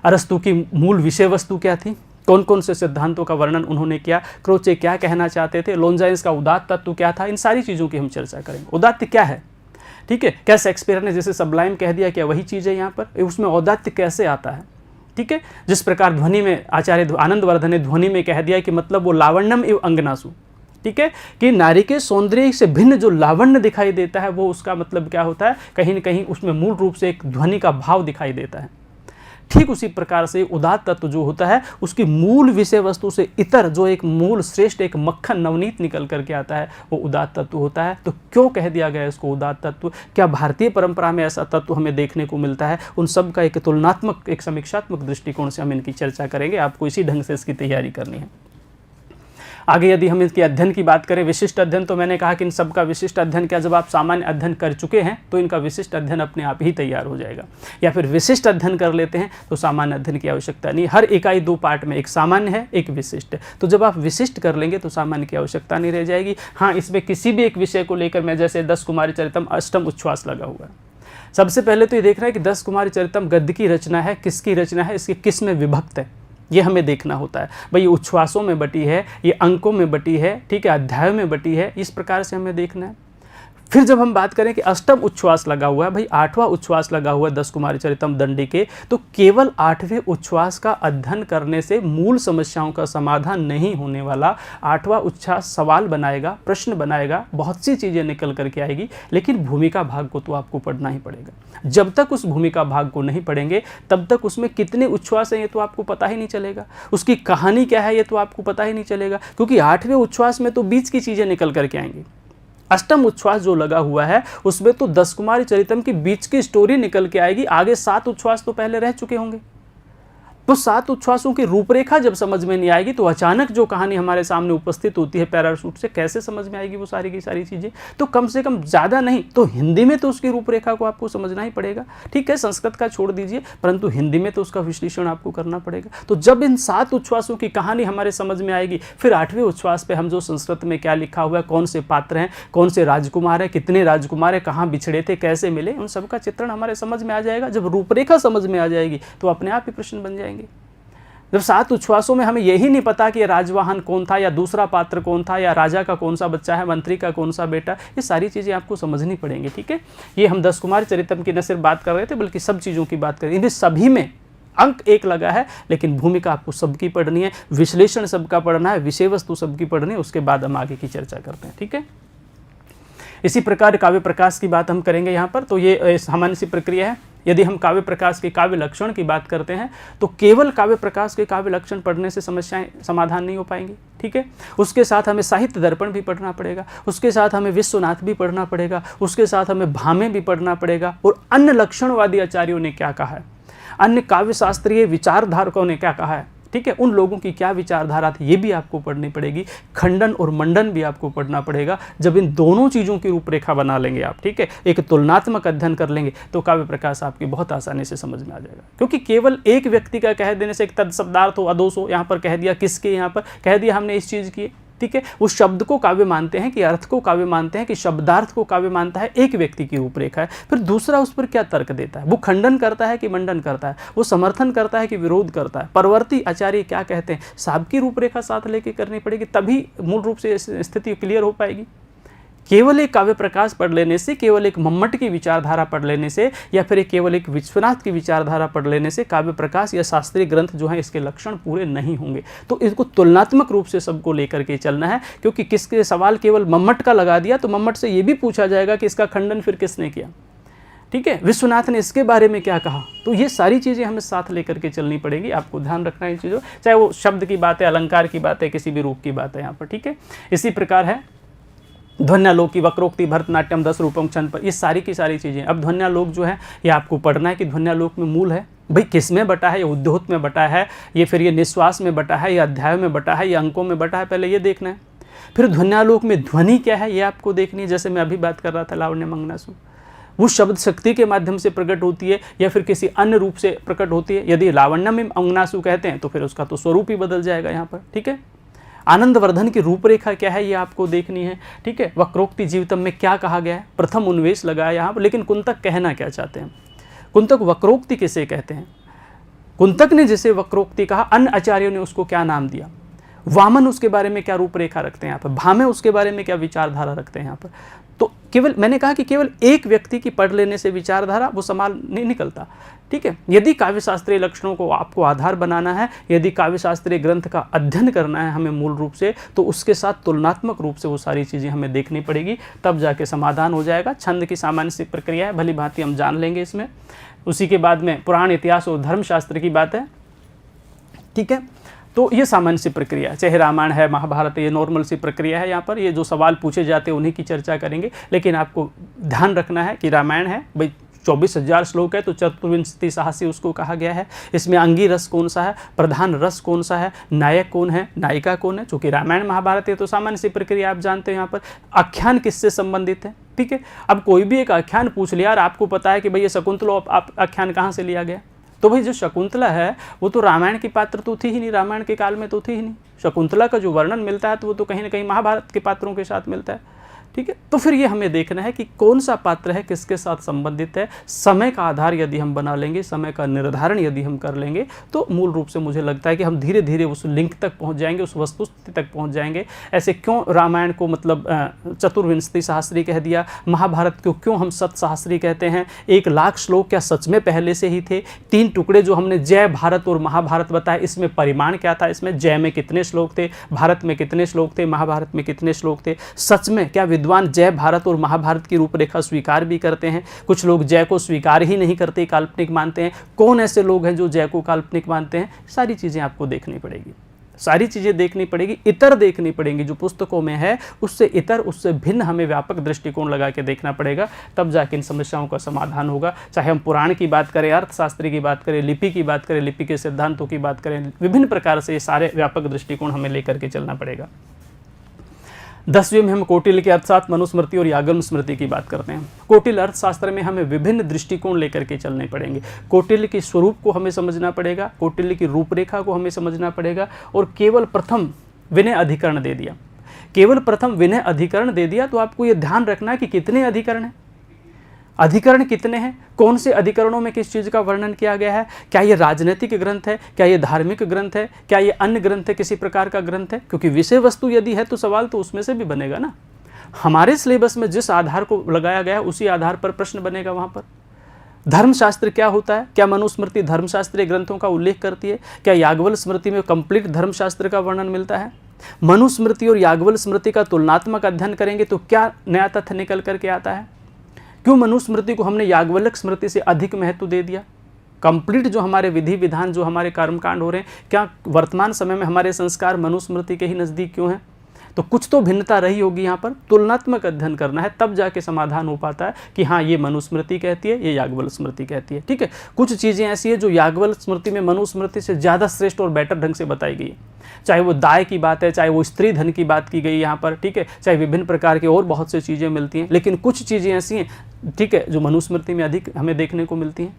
अरस्तु की मूल विषय वस्तु क्या थी, कौन कौन से सिद्धांतों का वर्णन उन्होंने किया, क्रोचे क्या कहना चाहते थे, लोंजाइन्स का उदात्त तत्व क्या था, इन सारी चीज़ों की हम चर्चा करेंगे। उदात्त क्या है, ठीक है, क्या शेक्सपियर ने जैसे सबलाइम कह दिया, क्या वही चीज़ है यहाँ पर, उसमें औदात्य कैसे आता है, ठीक है। जिस प्रकार ध्वनि में आचार्य आनंदवर्धन ने ध्वनि में कह दिया कि मतलब वो लावण्यम एवं अंगनासु, ठीक है, कि नारी के सौंदर्य से भिन्न जो लावण्य दिखाई देता है वो उसका मतलब क्या होता है, कहीं न कहीं उसमें मूल रूप से एक ध्वनि का भाव दिखाई देता है। ठीक उसी प्रकार से उदात्त तत्व जो होता है उसकी मूल विषय वस्तु से इतर जो एक मूल श्रेष्ठ एक मक्खन नवनीत निकल करके आता है वो उदात्त तत्व होता है। तो क्यों कह दिया गया इसको उदात्त तत्व, क्या भारतीय परंपरा में ऐसा तत्व हमें देखने को मिलता है, उन सब का एक तुलनात्मक, एक समीक्षात्मक दृष्टिकोण से हम इनकी चर्चा करेंगे। आपको इसी ढंग से इसकी तैयारी करनी है। आगे यदि हम इसके अध्ययन की बात करें, विशिष्ट अध्ययन, तो मैंने कहा कि इन सब का विशिष्ट अध्ययन क्या, जब आप सामान्य अध्ययन कर चुके हैं तो इनका विशिष्ट अध्ययन अपने आप ही तैयार हो जाएगा, या फिर विशिष्ट अध्ययन कर लेते हैं तो सामान्य अध्ययन की आवश्यकता नहीं। हर इकाई दो पार्ट में, एक सामान्य है एक विशिष्ट है, तो जब आप विशिष्ट कर लेंगे तो सामान्य की आवश्यकता नहीं रह जाएगी। हाँ, इसमें किसी भी एक विषय को लेकर मैं, जैसे 10 कुमारी चरितम अष्टम उच्छ्वास लगा हुआ है, सबसे पहले तो ये देखना है कि 10 कुमारी चरितम गद्य की रचना है, किसकी रचना है, इसके किस में विभक्त है, ये हमें देखना होता है। भाई ये उच्छ्वासों में बटी है, ये अंकों में बटी है, ठीक है, अध्यायों में बटी है, इस प्रकार से हमें देखना है। फिर जब हम बात करें कि अष्टम उच्छ्वास लगा हुआ है, भाई 8वां उच्छ्वास लगा हुआ है 10 कुमारी चरितम दंडी के, तो केवल 8वें उच्छ्वास का अध्ययन करने से मूल समस्याओं का समाधान नहीं होने वाला। 8वां उच्छ्वास सवाल बनाएगा, प्रश्न बनाएगा, बहुत सी चीज़ें निकल करके आएगी, लेकिन भूमिका भाग को तो आपको पढ़ना ही पड़ेगा। जब तक उस भूमिका भाग को नहीं पढ़ेंगे तब तक उसमें कितने उच्छ्वास हैं ये तो आपको पता ही नहीं चलेगा, उसकी कहानी क्या है ये तो आपको पता ही नहीं चलेगा, क्योंकि 8वें उच्छ्वास में तो बीच की चीज़ें निकल करके आएंगी। अष्टम उच्छ्वास जो लगा हुआ है उसमें तो 10 कुमारी चरितम की बीच की स्टोरी निकल के आएगी, आगे 7 उच्छ्वास तो पहले रह चुके होंगे। तो 7 उच्छ्वासों की रूपरेखा जब समझ में नहीं आएगी तो अचानक जो कहानी हमारे सामने उपस्थित होती है पैराशूट से, कैसे समझ में आएगी वो सारी की सारी चीज़ें। तो कम से कम ज़्यादा नहीं तो हिंदी में तो उसकी रूपरेखा को आपको समझना ही पड़ेगा, ठीक है, संस्कृत का छोड़ दीजिए, परंतु हिंदी में तो उसका विश्लेषण आपको करना पड़ेगा। तो जब इन 7 उच्छ्वासों की कहानी हमारे समझ में आएगी, फिर 8वें उच्छ्वास पे हम जो संस्कृत में क्या लिखा हुआ है, कौन से पात्र हैं, कौन से राजकुमार हैं, कितने राजकुमार हैं, कहाँ बिछड़े थे, कैसे मिले, उन सबका चित्रण हमारे समझ में आ जाएगा। जब रूपरेखा समझ में आ जाएगी तो अपने आप ही प्रश्न बन जाएंगे। जब 7 उच्छ्वासों में हमें यही नहीं पता कि राजवाहन कौन था, या दूसरा पात्र कौन था, या राजा का कौन सा बच्चा है, मंत्री का कौन सा बेटा, ये सारी चीज़ें आपको समझनी पड़ेंगी, ठीक है। ये हम 10 कुमारी चरितम की न सिर्फ बात कर रहे थे बल्कि सब चीज़ों की बात कर रहे हैं। सभी में अंक एक लगा है, लेकिन भूमिका आपको सबकी पढ़नी है, विश्लेषण सबका पढ़ना है, विषय वस्तु सबकी पढ़नी है, उसके बाद हम आगे की चर्चा करते हैं। ठीक है, इसी प्रकार काव्य प्रकाश की बात हम करेंगे यहाँ पर। तो ये सामान्य सी प्रक्रिया है। यदि हम काव्य प्रकाश के काव्य लक्षण की बात करते हैं तो केवल काव्य प्रकाश के काव्य लक्षण पढ़ने से समस्याएं समाधान नहीं हो पाएंगी। ठीक है, उसके साथ हमें साहित्य दर्पण भी पढ़ना पड़ेगा, उसके साथ हमें विश्वनाथ भी पढ़ना पड़ेगा, उसके साथ हमें भामे भी पढ़ना पड़ेगा, और अन्य लक्षणवादी आचार्यों ने क्या कहा है, अन्य काव्य शास्त्रीय विचारधारकों ने क्या कहा है। ठीक है, उन लोगों की क्या विचारधारा थी ये भी आपको पढ़नी पड़ेगी। खंडन और मंडन भी आपको पढ़ना पड़ेगा। जब इन दोनों चीज़ों की रूपरेखा बना लेंगे आप, ठीक है, एक तुलनात्मक अध्ययन कर लेंगे, तो काव्य प्रकाश आपकी बहुत आसानी से समझ में आ जाएगा। क्योंकि केवल एक व्यक्ति का कह देने से, एक तद शब्दार्थ हो अदोष हो, यहाँ पर कह दिया, किसके यहाँ पर कह दिया हमने इस चीज़ की, ठीक है, उस शब्द को काव्य मानते हैं कि अर्थ को काव्य मानते हैं कि शब्दार्थ को काव्य मानता है, एक व्यक्ति की रूपरेखा है। फिर दूसरा उस पर क्या तर्क देता है, वो खंडन करता है कि मंडन करता है, वो समर्थन करता है कि विरोध करता है, परवर्ती आचार्य क्या कहते हैं, सबकी रूपरेखा साथ लेके करनी पड़ेगी, तभी मूल रूप से स्थिति क्लियर हो पाएगी। केवल एक काव्य प्रकाश पढ़ लेने से, केवल एक मम्मट की विचारधारा पढ़ लेने से, या फिर केवल एक विश्वनाथ की विचारधारा पढ़ लेने से काव्य प्रकाश या शास्त्रीय ग्रंथ जो है इसके लक्षण पूरे नहीं होंगे। तो इसको तुलनात्मक रूप से सबको लेकर के चलना है, क्योंकि किसके सवाल केवल मम्मट का लगा दिया तो मम्मट से ये भी पूछा जाएगा कि इसका खंडन फिर किसने किया। ठीक है, विश्वनाथ ने इसके बारे में क्या कहा। तो ये सारी चीज़ें हमें साथ लेकर के चलनी पड़ेगी, आपको ध्यान रखना है इन चीज़ों, चाहे वो शब्द की बात है, अलंकार की बात है, किसी भी रूप की बात है यहाँ पर। ठीक है, इसी प्रकार है ध्वन्यालोक की वक्रोक्ति, भरतनाट्यम, 10 रूपम, छंद पर, ये सारी की सारी चीज़ें। अब ध्वन्यालोक जो है ये आपको पढ़ना है कि ध्वन्यालोक में मूल है भाई किस में बटा है, ये उद्योत में बटा है, ये फिर ये निश्वास में बटा है, ये अध्याय में बटा है, ये अंकों में बटा है, पहले ये देखना है। फिर ध्वन्यालोक में ध्वनि क्या है ये आपको देखनी है। जैसे मैं अभी बात कर रहा था लावण्य मंगनासु, वो शब्द शक्ति के माध्यम से प्रकट होती है या फिर किसी अन्य रूप से प्रकट होती है। यदि लावण्य में अंगनासु कहते हैं तो फिर उसका तो स्वरूप ही बदल जाएगा यहाँ पर। ठीक है, आनंदवर्धन की रूपरेखा क्या है ये आपको देखनी है। ठीक है, वक्रोक्ति जीवितम में क्या कहा गया है, प्रथम उन्वेष लगाया यहाँ पर, लेकिन कुंतक कहना क्या चाहते हैं, कुंतक वक्रोक्ति किसे कहते हैं। कुंतक ने जिसे वक्रोक्ति कहा, अन्य आचार्यों ने उसको क्या नाम दिया, वामन उसके बारे में क्या रूपरेखा रखते हैं यहाँ पर, भामे उसके बारे में क्या विचारधारा रखते हैं यहाँ पर। तो केवल मैंने कहा कि केवल एक व्यक्ति की पढ़ लेने से विचारधारा वो समान नहीं निकलता। ठीक है, यदि काव्य शास्त्रीय लक्षणों को आपको आधार बनाना है, यदि काव्य शास्त्रीय ग्रंथ का अध्ययन करना है हमें मूल रूप से, तो उसके साथ तुलनात्मक रूप से वो सारी चीज़ें हमें देखनी पड़ेगी, तब जाके समाधान हो जाएगा। छंद की सामान्य सी प्रक्रिया है, भली भांति हम जान लेंगे इसमें। उसी के बाद में पुराण, इतिहास और धर्मशास्त्र की बात है। ठीक है, तो ये सामान्य सी प्रक्रिया है, चाहे रामायण है, महाभारत है, ये नॉर्मल सी प्रक्रिया है। यहाँ पर ये जो सवाल पूछे जाते हैं उन्हीं की चर्चा करेंगे, लेकिन आपको ध्यान रखना है कि रामायण है भाई 24,000 श्लोक है, तो चतुर्विंशति साहसी उसको कहा गया है। इसमें अंगी रस कौन सा है, प्रधान रस कौन सा है, नायक कौन है, नायिका कौन है। चूँकि रामायण महाभारत है तो सामान्य सी प्रक्रिया आप जानते हैं। यहाँ पर आख्यान किससे संबंधित है। ठीक है, अब कोई भी एक आख्यान पूछ लिया और आपको पता है कि भाई ये शकुंतला आख्यान कहाँ से लिया गया, तो भाई जो शकुंतला है वो तो रामायण की पात्र तो थी ही नहीं, रामायण के काल में तो थी ही नहीं। शकुंतला का जो वर्णन मिलता है तो वो तो कहीं ना कहीं महाभारत के पात्रों के साथ मिलता है। ठीक है, तो फिर ये हमें देखना है कि कौन सा पात्र है, किसके साथ संबंधित है। समय का आधार यदि हम बना लेंगे, समय का निर्धारण यदि हम कर लेंगे, तो मूल रूप से मुझे लगता है कि हम धीरे धीरे उस लिंक तक पहुंच जाएंगे, उस वस्तुस्थिति तक पहुंच जाएंगे। ऐसे क्यों रामायण को मतलब चतुर्विंशति सहस्त्री कह दिया, महाभारत को क्यों हम शतसहस्त्री कहते हैं, 1,00,000 श्लोक क्या सच में पहले से ही थे। 3 टुकड़े जो हमने जय भारत और महाभारत बताए, इसमें परिमाण क्या था, इसमें जय में कितने श्लोक थे, भारत में कितने श्लोक थे, महाभारत में कितने श्लोक थे। सच में क्या विद्वान जय भारत और महाभारत की रूपरेखा स्वीकार भी करते हैं, कुछ लोग जय को स्वीकार ही नहीं करते, काल्पनिक मानते हैं। कौन ऐसे लोग हैं जो जय को काल्पनिक मानते हैं, सारी चीज़ें आपको देखनी पड़ेगी, सारी चीज़ें देखनी पड़ेगी, इतर देखनी पड़ेंगी जो पुस्तकों में है, उससे इतर, उससे भिन्न हमें व्यापक दृष्टिकोण लगा के देखना पड़ेगा, तब जाके इन समस्याओं का समाधान होगा। चाहे हम पुराण की बात करें, अर्थशास्त्र की बात करें, लिपि की बात करें, लिपि के सिद्धांतों की बात करें, विभिन्न प्रकार से ये सारे व्यापक दृष्टिकोण हमें लेकर के चलना पड़ेगा। 10वीं में हम कौटिल्य के अर्थशास्त्र, मनुस्मृति और यागम स्मृति की बात करते हैं। कौटिल्य अर्थशास्त्र में हमें विभिन्न दृष्टिकोण लेकर के चलने पड़ेंगे। कौटिल्य के स्वरूप को हमें समझना पड़ेगा, कौटिल्य की रूपरेखा को हमें समझना पड़ेगा। और केवल प्रथम विनय अधिकरण दे दिया, केवल प्रथम विनय अधिकरण दे दिया तो आपको ये ध्यान रखना है कि कितने अधिकरण हैं, अधिकरण कितने हैं, कौन से अधिकरणों में किस चीज़ का वर्णन किया गया है, क्या ये राजनीतिक ग्रंथ है, क्या ये धार्मिक ग्रंथ है, क्या ये अन्य ग्रंथ है, किसी प्रकार का ग्रंथ है। क्योंकि विषय वस्तु यदि है तो सवाल तो उसमें से भी बनेगा ना। हमारे सिलेबस में जिस आधार को लगाया गया है उसी आधार पर प्रश्न बनेगा वहाँ पर। धर्मशास्त्र क्या होता है? क्या मनुस्मृति धर्मशास्त्रीय ग्रंथों का उल्लेख करती है? क्या याज्ञवल्क्य स्मृति में कंप्लीट धर्मशास्त्र का वर्णन मिलता है? मनुस्मृति और याज्ञवल्क्य स्मृति का तुलनात्मक अध्ययन करेंगे तो क्या नया तथ्य निकल करके आता है? क्यों मनुस्मृति को हमने याज्ञवल्क्य स्मृति से अधिक महत्व दे दिया? कंप्लीट जो हमारे विधि विधान, जो हमारे कर्मकांड हो रहे हैं, क्या वर्तमान समय में हमारे संस्कार मनुस्मृति के ही नज़दीक क्यों हैं? तो कुछ तो भिन्नता रही होगी। यहाँ पर तुलनात्मक अध्ययन करना है, तब जाके समाधान हो पाता है कि हाँ ये मनुस्मृति कहती है, ये याज्ञवल्क्य स्मृति कहती है। ठीक है, कुछ चीज़ें ऐसी है जो याज्ञवल्क्य स्मृति में मनुस्मृति से ज़्यादा श्रेष्ठ और बेटर ढंग से बताई गई, चाहे वो दाय की बात है, चाहे वो स्त्री धन की बात की गई यहाँ पर, ठीक है, चाहे विभिन्न प्रकार के और बहुत सी चीज़ें मिलती हैं, लेकिन कुछ चीज़ें ऐसी हैं, ठीक है, जो मनुस्मृति में अधिक हमें देखने को मिलती हैं।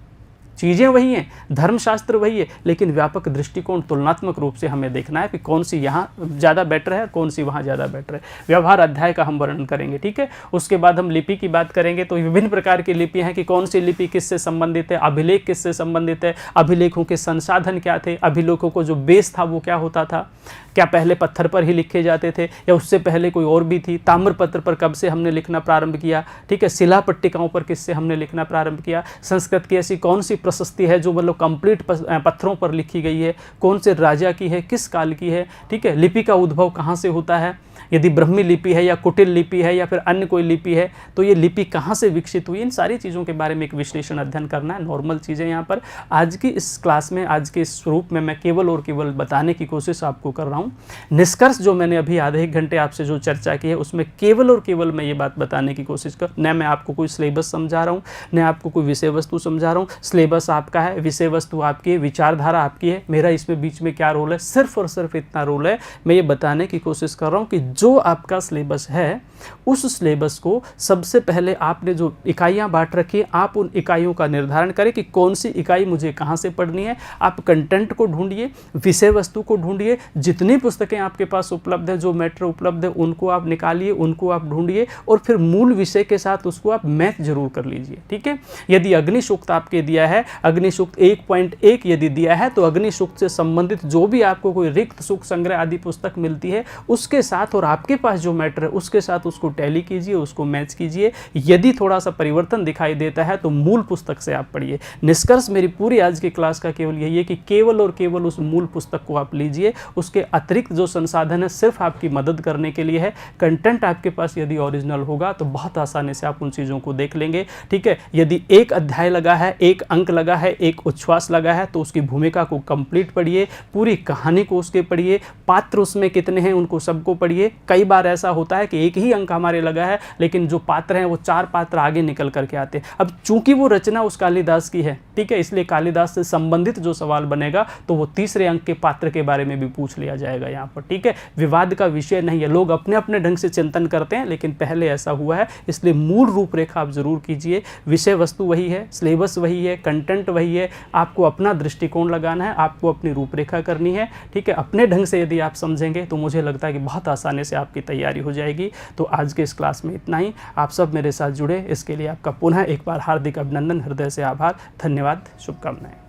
चीज़ें वही हैं, धर्मशास्त्र वही है, लेकिन व्यापक दृष्टिकोण तुलनात्मक रूप से हमें देखना है कि कौन सी यहाँ ज़्यादा बेटर है, कौन सी वहाँ ज़्यादा बेटर है। व्यवहार अध्याय का हम वर्णन करेंगे। ठीक है, उसके बाद हम लिपि की बात करेंगे। तो विभिन्न प्रकार की लिपियाँ हैं कि कौन सी लिपि किससे संबंधित है, अभिलेख किससे संबंधित है, अभिलेखों के संसाधन क्या थे, अभिलेखों को जो बेस था वो क्या होता था, क्या पहले पत्थर पर ही लिखे जाते थे या उससे पहले कोई और भी थी, ताम्रपत्र पर कब से हमने लिखना प्रारंभ किया, ठीक है, शिला पट्टिकाओं पर किससे हमने लिखना प्रारंभ किया, संस्कृत की ऐसी कौन सी प्रशस्ति है जो मतलब कंप्लीट पत्थरों पर लिखी गई है, कौन से राजा की है, किस काल की है, ठीक है, लिपि का उद्भव कहाँ से होता है, यदि ब्रह्मी लिपि है या कुटिल लिपि है या फिर अन्य कोई लिपि है तो ये लिपि कहाँ से विकसित हुई, इन सारी चीज़ों के बारे में एक विश्लेषण अध्ययन करना है। नॉर्मल चीज़ें यहाँ पर आज की इस क्लास में, आज के इस स्वरूप में मैं केवल और केवल बताने की कोशिश आपको कर रहा हूँ। निष्कर्ष जो मैंने अभी आधे एक घंटे आपसे जो चर्चा की है उसमें केवल और केवल मैं ये बात बताने की कोशिश कर, न मैं आपको कोई सिलेबस समझा रहा हूँ, न आपको कोई विषय वस्तु समझा रहा हूँ। सिलेबस आपका है, विषय वस्तु आपकी है, विचारधारा आपकी है, मेरा इसमें बीच में क्या रोल है, सिर्फ और सिर्फ इतना रोल है, मैं ये बताने की कोशिश कर रहा हूँ कि जो आपका सिलेबस है उस सिलेबस को सबसे पहले आपने जो इकाइयां बांट रखी है, आप उन इकाइयों का निर्धारण करें कि कौन सी इकाई मुझे कहां से पढ़नी है। आप कंटेंट को ढूंढिए, विषय वस्तु को ढूंढिए, जितनी पुस्तकें आपके पास उपलब्ध है, जो मैटर उपलब्ध है उनको आप निकालिए, उनको आप ढूंढिए और फिर मूल विषय के साथ उसको आप मैच जरूर कर लीजिए। ठीक है, यदि अग्निसूक्त आपके दिया है, अग्निसूक्त 1.1 यदि दिया है तो अग्निसूक्त से संबंधित जो भी आपको कोई रिक्त सूक्त संग्रह आदि पुस्तक मिलती है उसके साथ और आपके पास जो मैटर है उसके साथ उसको टैली कीजिए, उसको मैच कीजिए। यदि थोड़ा सा परिवर्तन दिखाई देता है तो मूल पुस्तक से आप पढ़िए। निष्कर्ष मेरी पूरी आज की क्लास का केवल यही है कि केवल और केवल उस मूल पुस्तक को आप लीजिए, उसके अतिरिक्त जो संसाधन है सिर्फ आपकी मदद करने के लिए है। कंटेंट आपके पास यदि ओरिजिनल होगा तो बहुत आसानी से आप उन चीज़ों को देख लेंगे। ठीक है, यदि एक अध्याय लगा है, एक अंक लगा है, एक उच्छ्वास लगा है तो उसकी भूमिका को कंप्लीट पढ़िए, पूरी कहानी को उसके पढ़िए, पात्र उसमें कितने हैं उनको सबको पढ़िए। कई बार ऐसा होता है कि एक ही अंक हमारे लगा है लेकिन जो पात्र हैं वो 4 पात्र आगे निकल करके आते हैं। अब चूंकि वो रचना उस कालिदास की है, ठीक है, इसलिए कालिदास से संबंधित जो सवाल बनेगा तो वो तीसरे अंक के पात्र के बारे में भी पूछ लिया जाएगा यहाँ पर। ठीक है, विवाद का विषय नहीं है, लोग अपने अपने ढंग से चिंतन करते हैं लेकिन पहले ऐसा हुआ है, इसलिए मूल रूपरेखा आप जरूर कीजिए। विषय वस्तु वही है, सिलेबस वही है, कंटेंट वही है, आपको अपना दृष्टिकोण लगाना है, आपको अपनी रूपरेखा करनी है। ठीक है, अपने ढंग से यदि आप समझेंगे तो मुझे लगता है कि बहुत आसानी से आपकी तैयारी हो जाएगी। तो आज के इस क्लास में इतना ही। आप सब मेरे साथ जुड़े इसके लिए आपका पुनः एक बार हार्दिक अभिनंदन, हृदय से आभार, धन्यवाद, शुभकामनाएं।